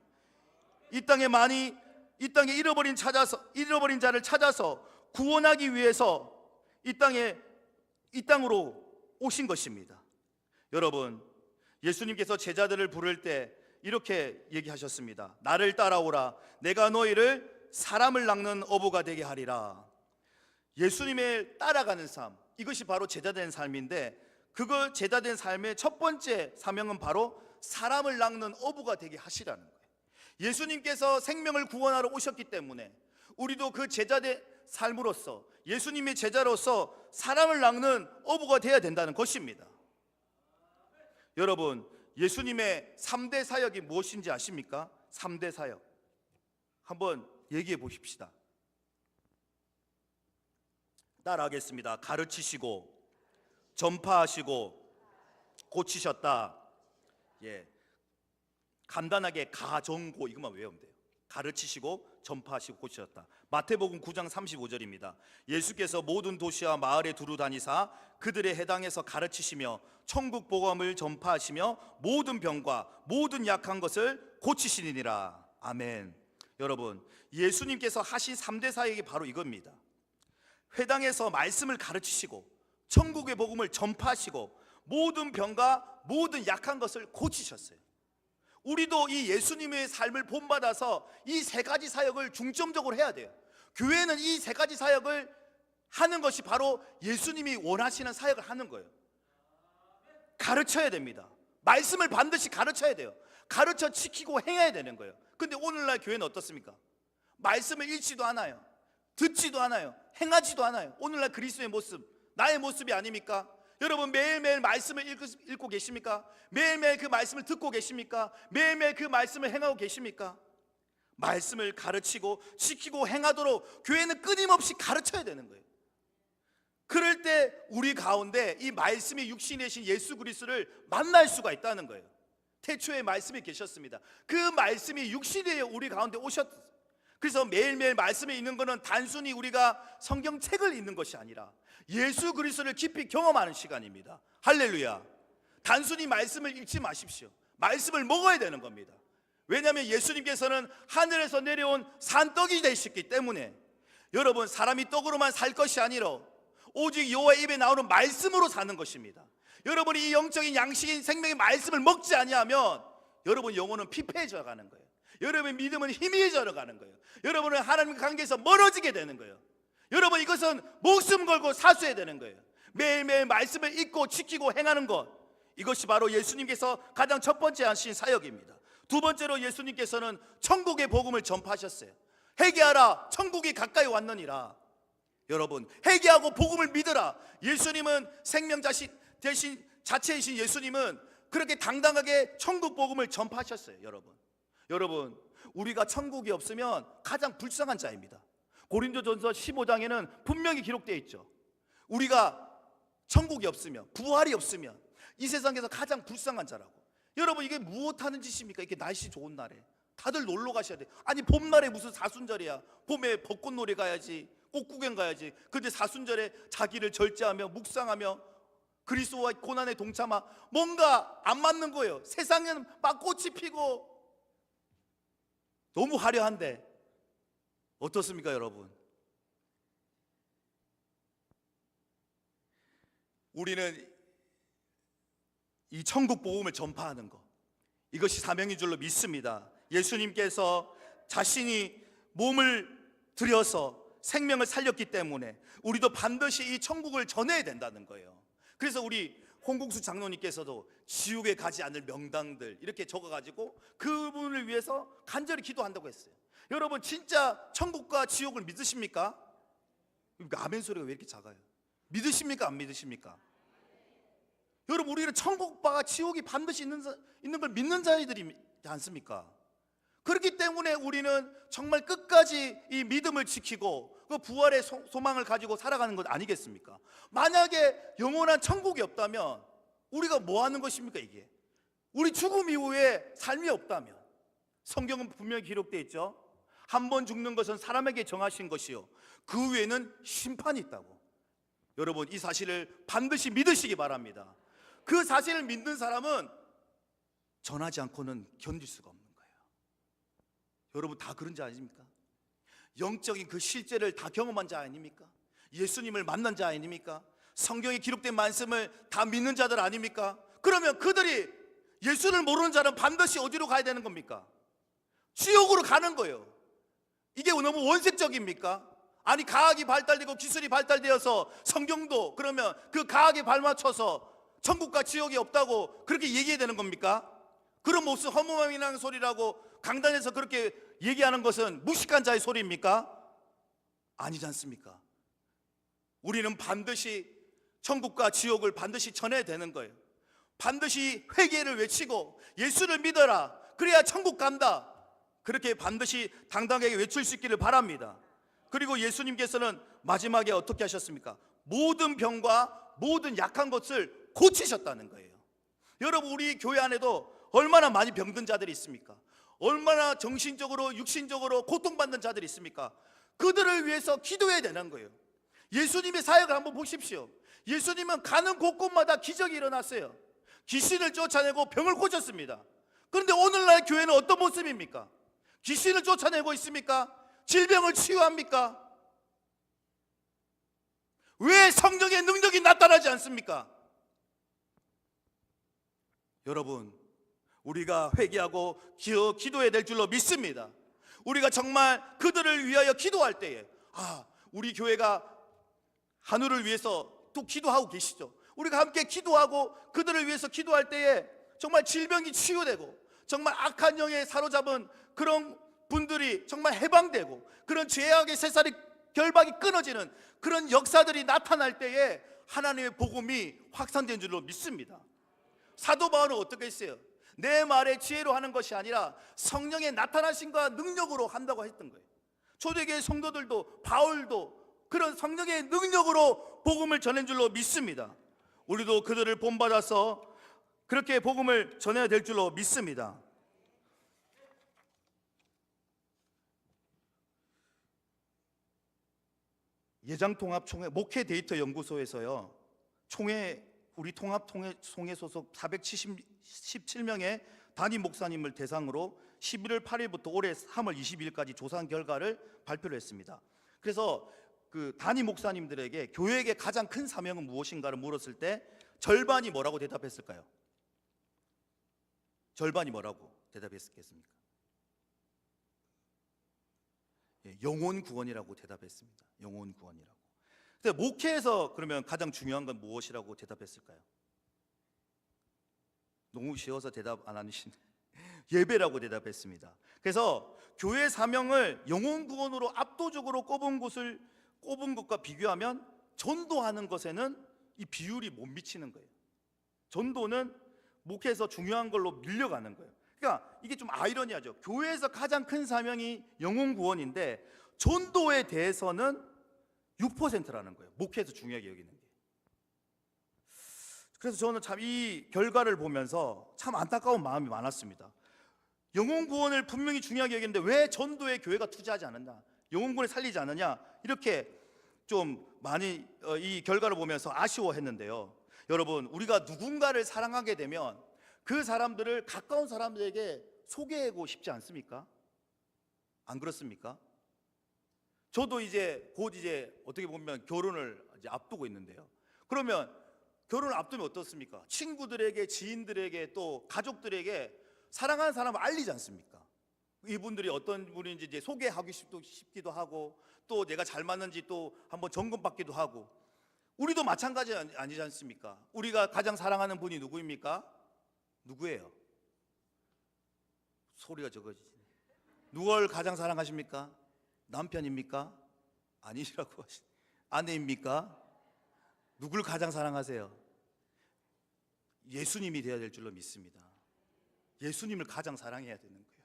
이 땅에 잃어버린 자를 찾아서 구원하기 위해서 이 땅으로 오신 것입니다. 여러분, 예수님께서 제자들을 부를 때 이렇게 얘기하셨습니다. 나를 따라오라. 내가 너희를 사람을 낚는 어부가 되게 하리라. 예수님을 따라가는 삶, 이것이 바로 제자된 삶인데, 그거 제자된 삶의 첫 번째 사명은 바로 사람을 낚는 어부가 되게 하시라는 거예요. 예수님께서 생명을 구원하러 오셨기 때문에 우리도 그 제자된 삶으로서, 예수님의 제자로서 사람을 낚는 어부가 되어야 된다는 것입니다. 여러분, 예수님의 3대 사역이 무엇인지 아십니까? 3대 사역 한번 얘기해 보십시다. 따라하겠습니다. 가르치시고, 전파하시고, 고치셨다. 예, 간단하게 가정고 이것만 외우면 돼요. 가르치시고, 전파하시고, 고치셨다. 마태복음 9장 35절입니다. 예수께서 모든 도시와 마을에 두루 다니사 그들의 해당에서 가르치시며 천국 복음을 전파하시며 모든 병과 모든 약한 것을 고치시니라. 아멘. 여러분, 예수님께서 하신 3대 사역이 바로 이겁니다. 회당에서 말씀을 가르치시고 천국의 복음을 전파하시고 모든 병과 모든 약한 것을 고치셨어요. 우리도 이 예수님의 삶을 본받아서 이 세 가지 사역을 중점적으로 해야 돼요. 교회는 이 세 가지 사역을 하는 것이 바로 예수님이 원하시는 사역을 하는 거예요. 가르쳐야 됩니다. 말씀을 반드시 가르쳐야 돼요. 가르쳐 지키고 행해야 되는 거예요. 근데 오늘날 교회는 어떻습니까? 말씀을 읽지도 않아요. 듣지도 않아요. 행하지도 않아요. 오늘날 그리스도의 모습, 나의 모습이 아닙니까? 여러분, 매일매일 말씀을 읽고 계십니까? 매일매일 그 말씀을 듣고 계십니까? 매일매일 그 말씀을 행하고 계십니까? 말씀을 가르치고 지키고 행하도록 교회는 끊임없이 가르쳐야 되는 거예요. 그럴 때 우리 가운데 이 말씀이 육신이 되신 예수 그리스도를 만날 수가 있다는 거예요. 태초에 말씀이 계셨습니다. 그 말씀이 육신이 되어 우리 가운데 오셨어요. 그래서 매일매일 말씀을 읽는 것은 단순히 우리가 성경책을 읽는 것이 아니라 예수 그리스도를 깊이 경험하는 시간입니다. 할렐루야. 단순히 말씀을 읽지 마십시오. 말씀을 먹어야 되는 겁니다. 왜냐하면 예수님께서는 하늘에서 내려온 산떡이 되셨기 때문에, 여러분, 사람이 떡으로만 살 것이 아니라 오직 여호와의 입에 나오는 말씀으로 사는 것입니다. 여러분이 이 영적인 양식인 생명의 말씀을 먹지 아니하면 여러분 영혼은 피폐해져 가는 거예요. 여러분의 믿음은 희미해져 가는 거예요. 여러분은 하나님과 관계에서 멀어지게 되는 거예요. 여러분, 이것은 목숨 걸고 사수해야 되는 거예요. 매일매일 말씀을 읽고 지키고 행하는 것, 이것이 바로 예수님께서 가장 첫 번째 하신 사역입니다. 두 번째로 예수님께서는 천국의 복음을 전파하셨어요. 회개하라, 천국이 가까이 왔느니라. 여러분, 회개하고 복음을 믿으라. 예수님은 생명 대신 자체이신 예수님은 그렇게 당당하게 천국 복음을 전파하셨어요. 여러분, 우리가 천국이 없으면 가장 불쌍한 자입니다. 고린도전서 15장에는 분명히 기록되어 있죠. 우리가 천국이 없으면, 부활이 없으면 이 세상에서 가장 불쌍한 자라고. 여러분, 이게 무엇하는 짓입니까? 이렇게 날씨 좋은 날에 다들 놀러 가셔야 돼. 아니, 봄날에 무슨 사순절이야. 봄에 벚꽃놀이 가야지, 꽃구경 가야지. 근데 사순절에 자기를 절제하며 묵상하며 그리스도와 고난에 동참하, 뭔가 안 맞는 거예요. 세상에는 막 꽃이 피고 너무 화려한데 어떻습니까, 여러분? 우리는 이 천국 복음을 전파하는 것, 이것이 사명인 줄로 믿습니다. 예수님께서 자신이 몸을 들여서 생명을 살렸기 때문에 우리도 반드시 이 천국을 전해야 된다는 거예요. 그래서 우리 홍국수 장로님께서도 지옥에 가지 않을 명당들 이렇게 적어가지고 그분을 위해서 간절히 기도한다고 했어요. 여러분 진짜 천국과 지옥을 믿으십니까? 아멘 소리가 왜 이렇게 작아요? 믿으십니까? 안 믿으십니까? 여러분 우리는 천국과 지옥이 반드시 있는 걸 믿는 자들이지 않습니까? 그렇기 때문에 우리는 정말 끝까지 이 믿음을 지키고 그 부활의 소망을 가지고 살아가는 것 아니겠습니까? 만약에 영원한 천국이 없다면 우리가 뭐 하는 것입니까 이게? 우리 죽음 이후에 삶이 없다면 성경은 분명히 기록되어 있죠. 한 번 죽는 것은 사람에게 정하신 것이요 그 외에는 심판이 있다고. 여러분 이 사실을 반드시 믿으시기 바랍니다. 그 사실을 믿는 사람은 전하지 않고는 견딜 수가 없는 거예요. 여러분 다 그런 자 아닙니까? 영적인 그 실제를 다 경험한 자 아닙니까? 예수님을 만난 자 아닙니까? 성경에 기록된 말씀을 다 믿는 자들 아닙니까? 그러면 그들이 예수를 모르는 자는 반드시 어디로 가야 되는 겁니까? 지옥으로 가는 거예요. 이게 너무 원색적입니까? 아니 과학이 발달되고 기술이 발달되어서 성경도 그러면 그 과학에 발맞춰서 천국과 지옥이 없다고 그렇게 얘기해야 되는 겁니까? 그런 무슨 허무맹랑한 소리라고 강단에서 그렇게 얘기하는 것은 무식한 자의 소리입니까? 아니지 않습니까? 우리는 반드시 천국과 지옥을 반드시 전해야 되는 거예요. 반드시 회개를 외치고 예수를 믿어라 그래야 천국 간다 그렇게 반드시 당당하게 외칠 수 있기를 바랍니다. 그리고 예수님께서는 마지막에 어떻게 하셨습니까? 모든 병과 모든 약한 것을 고치셨다는 거예요. 여러분 우리 교회 안에도 얼마나 많이 병든 자들이 있습니까? 얼마나 정신적으로 육신적으로 고통받는 자들이 있습니까? 그들을 위해서 기도해야 되는 거예요. 예수님의 사역을 한번 보십시오. 예수님은 가는 곳곳마다 기적이 일어났어요. 귀신을 쫓아내고 병을 고쳤습니다. 그런데 오늘날 교회는 어떤 모습입니까? 귀신을 쫓아내고 있습니까? 질병을 치유합니까? 왜 성령의 능력이 나타나지 않습니까? 여러분 우리가 회개하고 기도해야 될 줄로 믿습니다. 우리가 정말 그들을 위하여 기도할 때에 우리 교회가 하늘을 위해서 또 기도하고 계시죠. 우리가 함께 기도하고 그들을 위해서 기도할 때에 정말 질병이 치유되고 정말 악한 영에 사로잡은 그런 분들이 정말 해방되고 그런 죄악의 새살이 결박이 끊어지는 그런 역사들이 나타날 때에 하나님의 복음이 확산된 줄로 믿습니다. 사도 바울은 어떻게 했어요? 내 말의 지혜로 하는 것이 아니라 성령의 나타나심과 능력으로 한다고 했던 거예요. 초대교회 성도들도 바울도 그런 성령의 능력으로 복음을 전한 줄로 믿습니다. 우리도 그들을 본받아서 그렇게 복음을 전해야 될 줄로 믿습니다. 예장통합총회 목회 데이터 연구소에서요 우리 통합총회 소속 477명의 담임 목사님을 대상으로 11월 8일부터 올해 3월 22일까지 조사한 결과를 발표를 했습니다. 그래서 그 담임 목사님들에게 교회의 가장 큰 사명은 무엇인가를 물었을 때 절반이 뭐라고 대답했을까요? 절반이 뭐라고 대답했겠습니까? 영혼 구원이라고 대답했습니다. 영혼 구원이라고. 근데 목회에서 그러면 가장 중요한 건 무엇이라고 대답했을까요? 너무 쉬워서 대답 안 하시네. 예배라고 대답했습니다. 그래서 교회 사명을 영혼 구원으로 압도적으로 꼽은 것과 비교하면 전도하는 것에는 이 비율이 못 미치는 거예요. 전도는 목회에서 중요한 걸로 밀려가는 거예요. 그러니까 이게 좀 아이러니하죠. 교회에서 가장 큰 사명이 영혼 구원인데 전도에 대해서는 6%라는 거예요. 목회에서 중요하게 여기는 게. 그래서 저는 참 이 결과를 보면서 참 안타까운 마음이 많았습니다. 영혼 구원을 분명히 중요하게 여기는데 왜 전도에 교회가 투자하지 않느냐, 영혼 구원을 살리지 않느냐, 이렇게 좀 많이 이 결과를 보면서 아쉬워했는데요. 여러분, 우리가 누군가를 사랑하게 되면 그 사람들을 가까운 사람들에게 소개하고 싶지 않습니까? 안 그렇습니까? 저도 곧 어떻게 보면 결혼을 이제 앞두고 있는데요. 그러면 결혼을 앞두면 어떻습니까? 친구들에게, 지인들에게, 또 가족들에게 사랑하는 사람을 알리지 않습니까? 이분들이 어떤 분인지 이제 소개하기 싶기도 하고, 또 내가 잘 맞는지 또 한번 점검받기도 하고, 우리도 마찬가지 아니지 않습니까? 우리가 가장 사랑하는 분이 누구입니까? 누구예요? 소리가 적어지네. 누굴 가장 사랑하십니까? 남편입니까? 아니라고 하시네. 아내입니까? 누굴 가장 사랑하세요? 예수님이 되어야 될 줄로 믿습니다. 예수님을 가장 사랑해야 되는 거예요.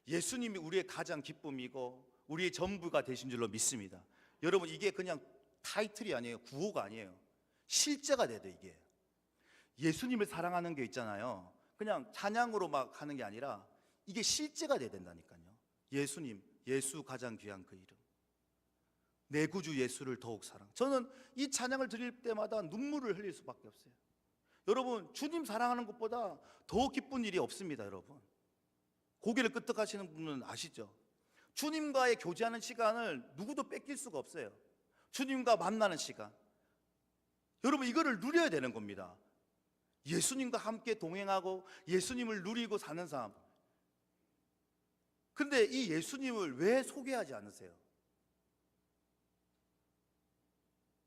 예수님이 우리의 가장 기쁨이고 우리의 전부가 되신 줄로 믿습니다. 여러분, 이게 그냥 타이틀이 아니에요. 구호가 아니에요. 실제가 돼야 돼. 이게 예수님을 사랑하는 게 있잖아요. 그냥 찬양으로 막 하는 게 아니라 이게 실제가 돼야 된다니까요. 예수님, 예수 가장 귀한 그 이름, 내 구주 예수를 더욱 사랑. 저는 이 찬양을 드릴 때마다 눈물을 흘릴 수밖에 없어요. 여러분, 주님 사랑하는 것보다 더 기쁜 일이 없습니다. 여러분, 고개를 끄덕하시는 분은 아시죠? 주님과의 교제하는 시간을 누구도 뺏길 수가 없어요. 주님과 만나는 시간, 여러분, 이거를 누려야 되는 겁니다. 예수님과 함께 동행하고 예수님을 누리고 사는 삶. 근데 이 예수님을 왜 소개하지 않으세요?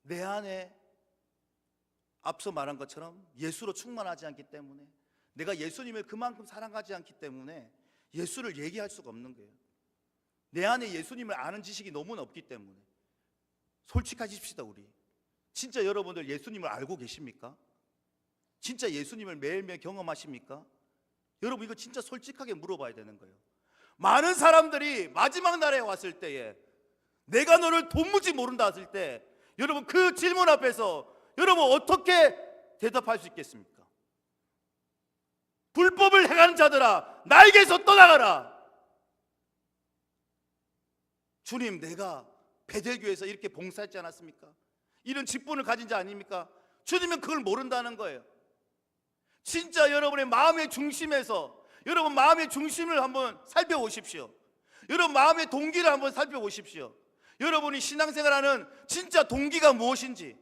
내 안에 앞서 말한 것처럼 예수로 충만하지 않기 때문에, 내가 예수님을 그만큼 사랑하지 않기 때문에 예수를 얘기할 수가 없는 거예요. 내 안에 예수님을 아는 지식이 너무 없기 때문에. 솔직하십시다. 우리 진짜 여러분들 예수님을 알고 계십니까? 진짜 예수님을 매일매일 경험하십니까? 여러분, 이거 진짜 솔직하게 물어봐야 되는 거예요. 많은 사람들이 마지막 날에 왔을 때에 내가 너를 도무지 모른다 했을 때, 여러분, 그 질문 앞에서 여러분 어떻게 대답할 수 있겠습니까? 불법을 행하는 자들아, 나에게서 떠나가라. 주님, 내가 베델교회에서 이렇게 봉사했지 않았습니까? 이런 직분을 가진 자 아닙니까? 주님은 그걸 모른다는 거예요. 진짜 여러분의 마음의 중심에서, 여러분 마음의 중심을 한번 살펴보십시오. 여러분 마음의 동기를 한번 살펴보십시오. 여러분이 신앙생활하는 진짜 동기가 무엇인지,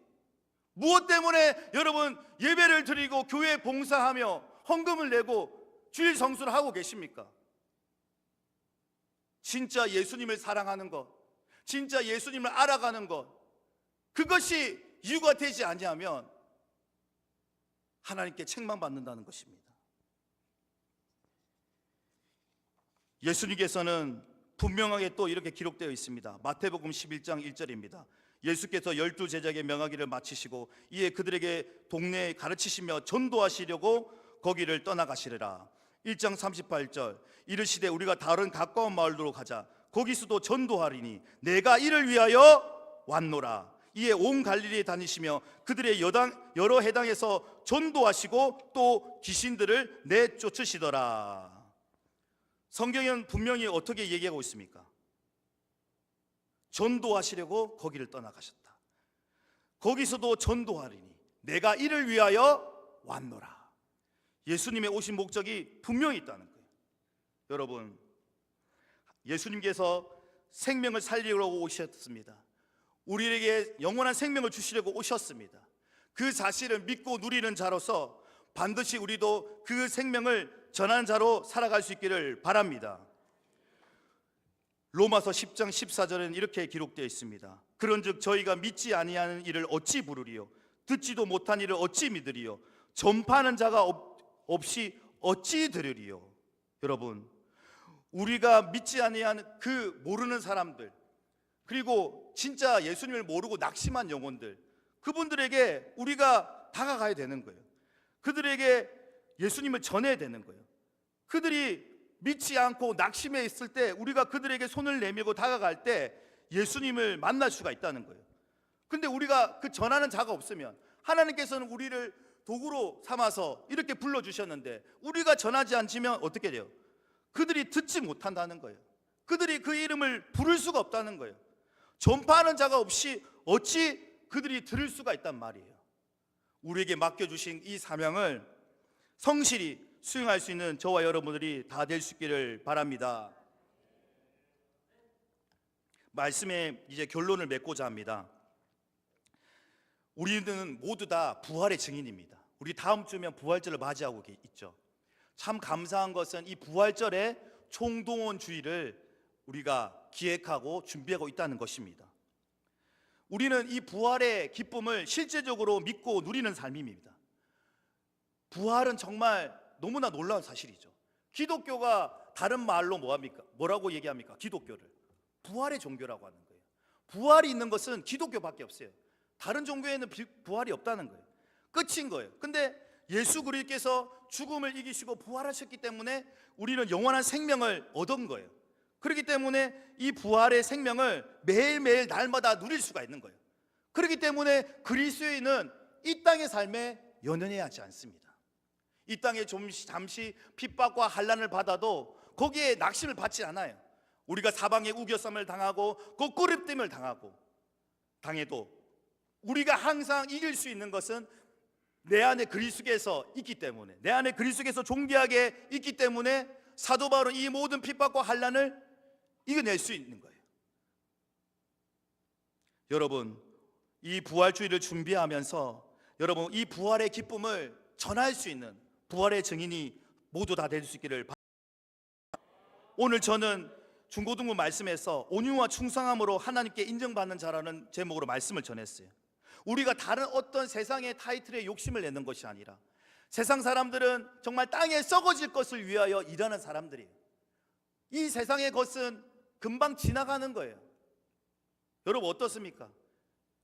무엇 때문에 여러분 예배를 드리고 교회에 봉사하며 헌금을 내고 주일 성수를 하고 계십니까? 진짜 예수님을 사랑하는 것, 진짜 예수님을 알아가는 것, 그것이 이유가 되지 아니하면 하나님께 책망받는다는 것입니다. 예수님께서는 분명하게 또 이렇게 기록되어 있습니다. 마태복음 11장 1절입니다. 예수께서 12제자에게 명하기를 마치시고 이에 그들에게 동네에 가르치시며 전도하시려고 거기를 떠나가시리라. 1장 38절, 이르시되 우리가 다른 가까운 마을로 가자. 거기서도 전도하리니 내가 이를 위하여 왔노라. 이에 온 갈릴리에 다니시며 그들의 여러 해당에서 전도하시고 또 귀신들을 내쫓으시더라. 성경은 분명히 어떻게 얘기하고 있습니까? 전도하시려고 거기를 떠나가셨다. 거기서도 전도하리니 내가 이를 위하여 왔노라. 예수님의 오신 목적이 분명히 있다는 거예요. 여러분, 예수님께서 생명을 살리려고 오셨습니다. 우리에게 영원한 생명을 주시려고 오셨습니다. 그 사실을 믿고 누리는 자로서 반드시 우리도 그 생명을 전하는 자로 살아갈 수 있기를 바랍니다. 로마서 10장 14절에는 이렇게 기록되어 있습니다. 그런즉 저희가 믿지 아니하는 일을 어찌 부르리요? 듣지도 못한 일을 어찌 믿으리요? 전파하는 자가 없이 어찌 들으리요? 여러분, 우리가 믿지 아니하는 그 모르는 사람들, 그리고 진짜 예수님을 모르고 낙심한 영혼들, 그분들에게 우리가 다가가야 되는 거예요. 그들에게 예수님을 전해야 되는 거예요. 그들이 믿지 않고 낙심해 있을 때 우리가 그들에게 손을 내밀고 다가갈 때 예수님을 만날 수가 있다는 거예요. 근데 우리가 그 전하는 자가 없으면, 하나님께서는 우리를 도구로 삼아서 이렇게 불러주셨는데 우리가 전하지 않으면 어떻게 돼요? 그들이 듣지 못한다는 거예요. 그들이 그 이름을 부를 수가 없다는 거예요. 전파하는 자가 없이 어찌 그들이 들을 수가 있단 말이에요. 우리에게 맡겨주신 이 사명을 성실히 수행할 수 있는 저와 여러분들이 다 될 수 있기를 바랍니다. 말씀에 이제 결론을 맺고자 합니다. 우리는 모두 다 부활의 증인입니다. 우리 다음 주면 부활절을 맞이하고 있죠. 참 감사한 것은 이 부활절에 총동원 주일을 우리가 기획하고 준비하고 있다는 것입니다. 우리는 이 부활의 기쁨을 실제적으로 믿고 누리는 삶입니다. 부활은 정말 너무나 놀라운 사실이죠. 기독교가 다른 말로 뭐라고 얘기합니까? 기독교를 부활의 종교라고 하는 거예요. 부활이 있는 것은 기독교밖에 없어요. 다른 종교에는 부활이 없다는 거예요. 끝인 거예요. 근데 예수 그리스도께서 죽음을 이기시고 부활하셨기 때문에 우리는 영원한 생명을 얻은 거예요. 그렇기 때문에 이 부활의 생명을 매일매일 날마다 누릴 수가 있는 거예요. 그렇기 때문에 그리스도인은 이 땅의 삶에 연연해야 하지 않습니다. 이 땅에 잠시 핍박과 환난을 받아도 거기에 낙심을 받지 않아요. 우리가 사방에 우겨쌈을 당하고 꼬꾸름됨을 당해도 우리가 항상 이길 수 있는 것은 내 안에 그리스도께서 있기 때문에, 내 안에 그리스도께서 존귀하게 있기 때문에 사도 바울은 이 모든 핍박과 환난을 이겨낼 수 있는 거예요. 여러분, 이 부활주의를 준비하면서 여러분 이 부활의 기쁨을 전할 수 있는 부활의 증인이 모두 다 될 수 있기를 바랍니다. 오늘 저는 중고등부 말씀에서 온유와 충성함으로 하나님께 인정받는 자라는 제목으로 말씀을 전했어요. 우리가 다른 어떤 세상의 타이틀에 욕심을 내는 것이 아니라 세상 사람들은 정말 땅에 썩어질 것을 위하여 일하는 사람들이에요. 이 세상의 것은 금방 지나가는 거예요. 여러분 어떻습니까?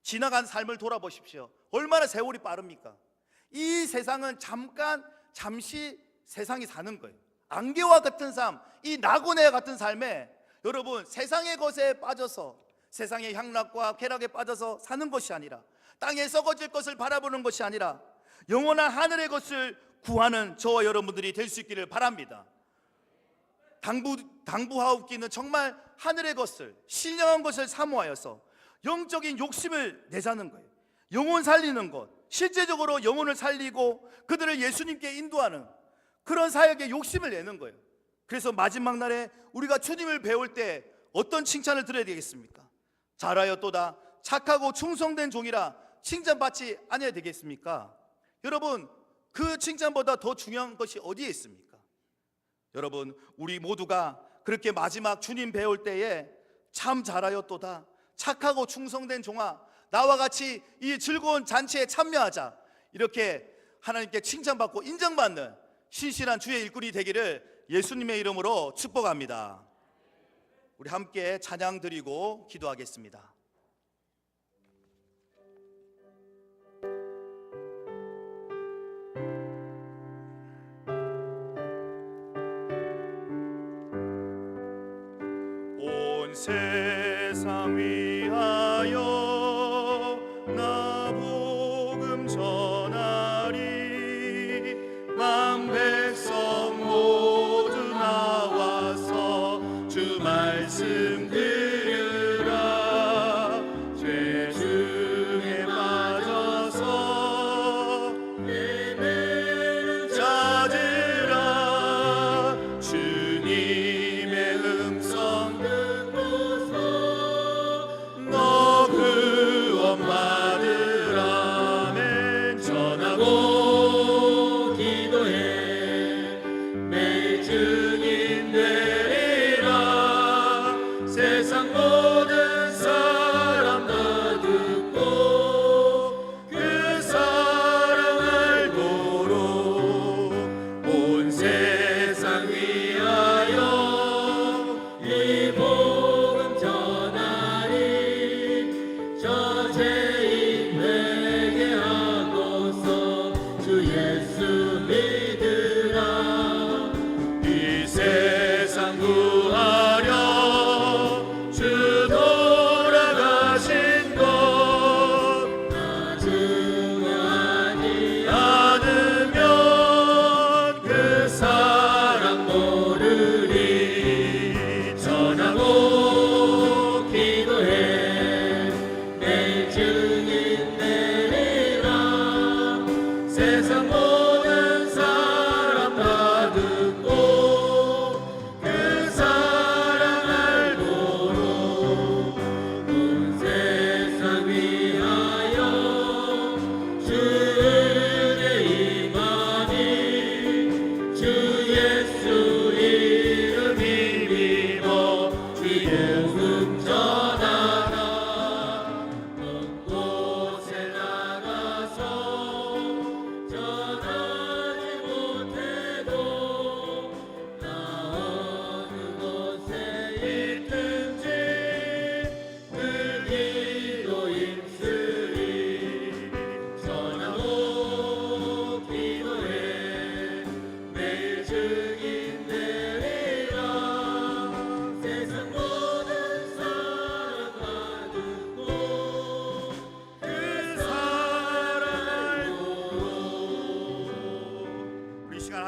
지나간 삶을 돌아보십시오. 얼마나 세월이 빠릅니까? 이 세상은 잠시 세상이 사는 거예요. 안개와 같은 삶, 이 나고네 같은 삶에 여러분 세상의 것에 빠져서 세상의 향락과 쾌락에 빠져서 사는 것이 아니라 땅에 썩어질 것을 바라보는 것이 아니라 영원한 하늘의 것을 구하는 저와 여러분들이 될 수 있기를 바랍니다. 당부하옵기는 정말 하늘의 것을, 신령한 것을 사모하여서 영적인 욕심을 내자는 거예요. 영혼 살리는 것, 실제적으로 영혼을 살리고 그들을 예수님께 인도하는 그런 사역에 욕심을 내는 거예요. 그래서 마지막 날에 우리가 주님을 배울 때 어떤 칭찬을 들어야 되겠습니까? 잘하였도다 착하고 충성된 종이라 칭찬받지 않아야 되겠습니까? 여러분 그 칭찬보다 더 중요한 것이 어디에 있습니까? 여러분 우리 모두가 그렇게 마지막 주님 배울 때에 참 잘하였도다 착하고 충성된 종아 나와 같이 이 즐거운 잔치에 참여하자, 이렇게 하나님께 칭찬받고 인정받는 신실한 주의 일꾼이 되기를 예수님의 이름으로 축복합니다. 우리 함께 찬양 드리고 기도하겠습니다. 온 세상 위하여 나 복음 전하리 만 백성 모두 나와서 주 말씀 들으라. 죄 중에 빠져서 헤매는 자들아 주님의 음성 듣고서 너 구원 받으라. 아멘. 전하고 기도해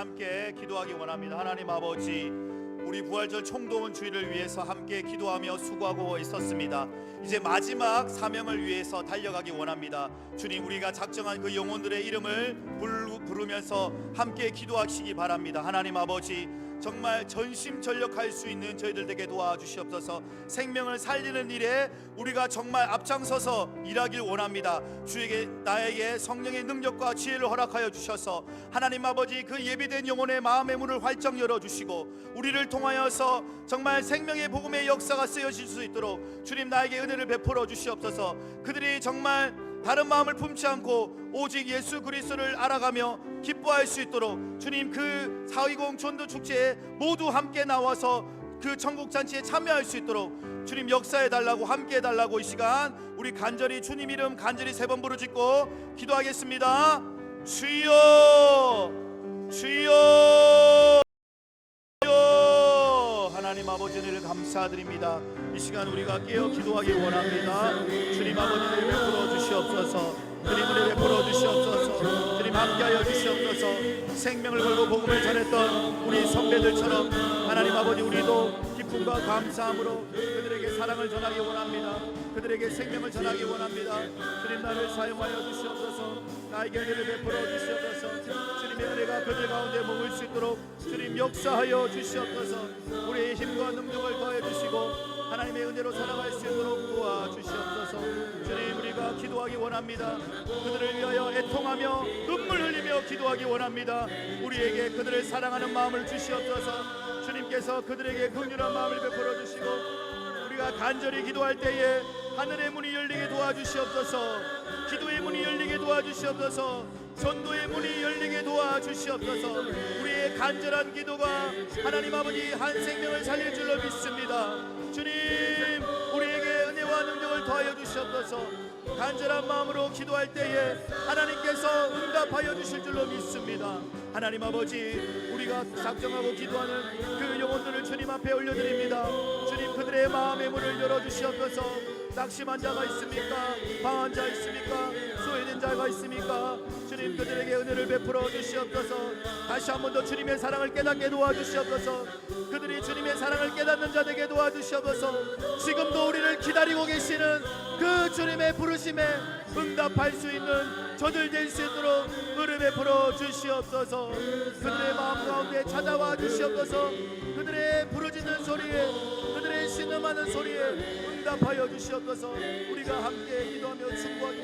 함께 기도하기 원합니다. 하나님 아버지, 우리 부활절 총동원 주일을 위해서 함께 기도하며 수고하고 있었습니다. 이제 마지막 사명을 위해서 달려가기 원합니다. 주님, 우리가 작정한 그 영혼들의 이름을 부르면서 함께 기도하시기 바랍니다. 하나님 아버지, 정말 전심전력할 수 있는 저희들 되게 도와주시옵소서. 생명을 살리는 일에 우리가 정말 앞장서서 일하길 원합니다. 주에게 나에게 성령의 능력과 지혜를 허락하여 주셔서 하나님 아버지, 그 예비된 영혼의 마음의 문을 활짝 열어주시고 우리를 통하여서 정말 생명의 복음의 역사가 쓰여질 수 있도록 주님 나에게 은혜를 베풀어 주시옵소서. 그들이 정말 다른 마음을 품지 않고 오직 예수 그리스도를 알아가며 기뻐할 수 있도록 주님, 그 4.20 전도 축제에 모두 함께 나와서 그 천국 잔치에 참여할 수 있도록 주님 역사해 달라고, 함께 해 달라고 이 시간 우리 간절히 주님 이름 간절히 3번 부르짖고 기도하겠습니다. 주여, 주여. 하나님 아버지, 은혜를 감사드립니다. 이 시간 우리가 깨어 기도하기 원합니다. 주님 아버지, 은혜 베풀어 주시옵소서. 주님 은혜 베풀어 주시옵소서. 주님 함께하여 주시옵소서. 생명을 걸고 복음을 전했던 우리 선배들처럼 하나님 아버지, 우리도 기쁨과 감사함으로 그들에게 사랑을 전하기 원합니다. 그들에게 생명을 전하기 원합니다. 주님, 나를 사용하여 주시옵소서. 나에게 은혜를 베풀어 주시옵소서. 주님의 은혜가 그들 가운데 머물 수 있도록 주님 역사하여 주시옵소서. 우리의 힘과 능력을 더해 주시고 하나님의 은혜로 살아갈 수 있도록 도와주시옵소서. 주님, 우리가 기도하기 원합니다. 그들을 위하여 애통하며 눈물 흘리며 기도하기 원합니다. 우리에게 그들을 사랑하는 마음을 주시옵소서. 주님께서 그들에게 긍휼한 마음을 베풀어 주시고 우리가 간절히 기도할 때에 하늘의 문이 열리게 도와주시옵소서. 기도의 문이 열리게 도와주시옵소서. 전도의 문이 열리게 도와주시옵소서. 우리의 간절한 기도가 하나님 아버지 한 생명을 살릴 줄로 믿습니다. 주님, 우리에게 은혜와 능력을 더하여 주시옵소서. 간절한 마음으로 기도할 때에 하나님께서 응답하여 주실 줄로 믿습니다. 하나님 아버지, 우리가 작정하고 기도하는 그 영혼들을 주님 앞에 올려드립니다. 주님, 그들의 마음의 문을 열어주시옵소서. 낙심한 자가 있습니까? 방한 자 있습니까? 소외된 자가 있습니까? 주님, 그들에게 은혜를 베풀어 주시옵소서. 다시 한 번 더 주님의 사랑을 깨닫게 도와주시옵소서. 그들이 주님의 사랑을 깨닫는 자 되게 도와주시옵소서. 지금도 우리를 기다리고 계시는 그 주님의 부르심에 응답할 수 있는 저들 될 수 있도록 은혜 베풀어 주시옵소서. 그들의 마음 가운데 찾아와 주시옵소서. 그들의 부르짖는 소리에, 그들의 신음하는 소리에 응답하여 주시옵소서. 우리가 함께 기도하며 충고하기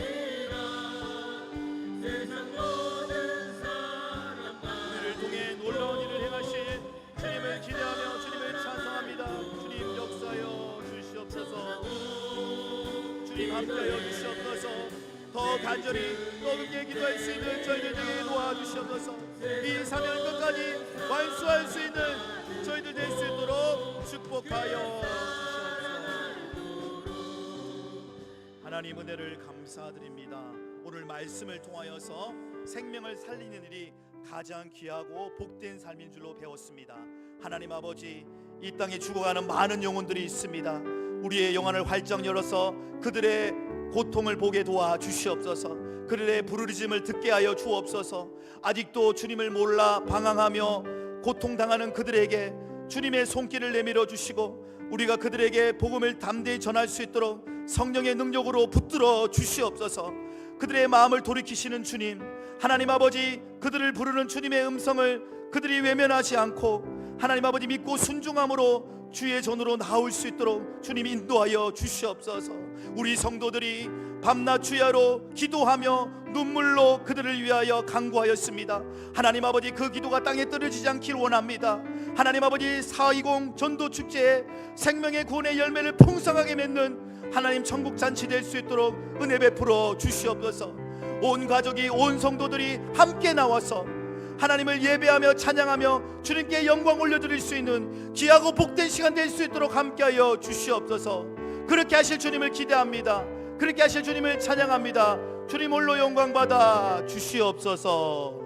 우리를 통해 놀라운 일을 행하실 주님을 기대하며 주님을 찬송합니다. 주님 역사하여 주시옵소서. 주님 함께하여 주시옵소서. 더 간절히 뜨겁게 기도할 수 있는 저희들에게 도와주시옵소서. 이 사명을 끝까지 완수할 수 있는 저희들 될 수 있도록 축복하여 주시옵소서. 하나님, 은혜를 감사드립니다. 오늘 말씀을 통하여서 생명을 살리는 일이 가장 귀하고 복된 삶인 줄로 배웠습니다. 하나님 아버지, 이 땅에 죽어가는 많은 영혼들이 있습니다. 우리의 영안을 활짝 열어서 그들의 고통을 보게 도와 주시옵소서. 그들의 부르짖음을 듣게 하여 주옵소서. 아직도 주님을 몰라 방황하며 고통당하는 그들에게 주님의 손길을 내밀어 주시고 우리가 그들에게 복음을 담대히 전할 수 있도록 성령의 능력으로 붙들어 주시옵소서. 그들의 마음을 돌이키시는 주님, 하나님 아버지, 그들을 부르는 주님의 음성을 그들이 외면하지 않고 하나님 아버지 믿고 순종함으로 주의 전으로 나올 수 있도록 주님 인도하여 주시옵소서. 우리 성도들이 밤낮 주야로 기도하며 눈물로 그들을 위하여 간구하였습니다. 하나님 아버지, 그 기도가 땅에 떨어지지 않기를 원합니다. 하나님 아버지, 4.20 전도 축제에 생명의 구원의 열매를 풍성하게 맺는 하나님 천국 잔치 될 수 있도록 은혜 베풀어 주시옵소서. 온 가족이, 온 성도들이 함께 나와서 하나님을 예배하며 찬양하며 주님께 영광 올려드릴 수 있는 귀하고 복된 시간 될 수 있도록 함께하여 주시옵소서. 그렇게 하실 주님을 기대합니다. 그렇게 하실 주님을 찬양합니다. 주님 홀로 영광 받아 주시옵소서.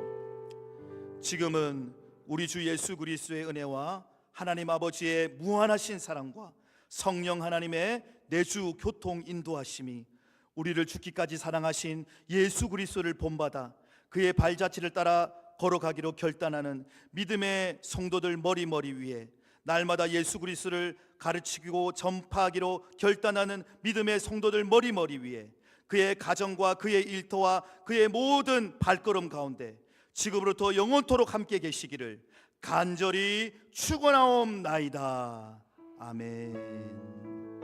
지금은 우리 주 예수 그리스도의 은혜와 하나님 아버지의 무한하신 사랑과 성령 하나님의 내주 교통 인도하심이 우리를 죽기까지 사랑하신 예수 그리스도를 본받아 그의 발자취를 따라 걸어가기로 결단하는 믿음의 성도들 머리 위에, 날마다 예수 그리스도를 가르치고 전파하기로 결단하는 믿음의 성도들 머리 위에, 그의 가정과 그의 일터와 그의 모든 발걸음 가운데 지금으로부터 영원토록 함께 계시기를 간절히 축원하옵나이다. 아멘.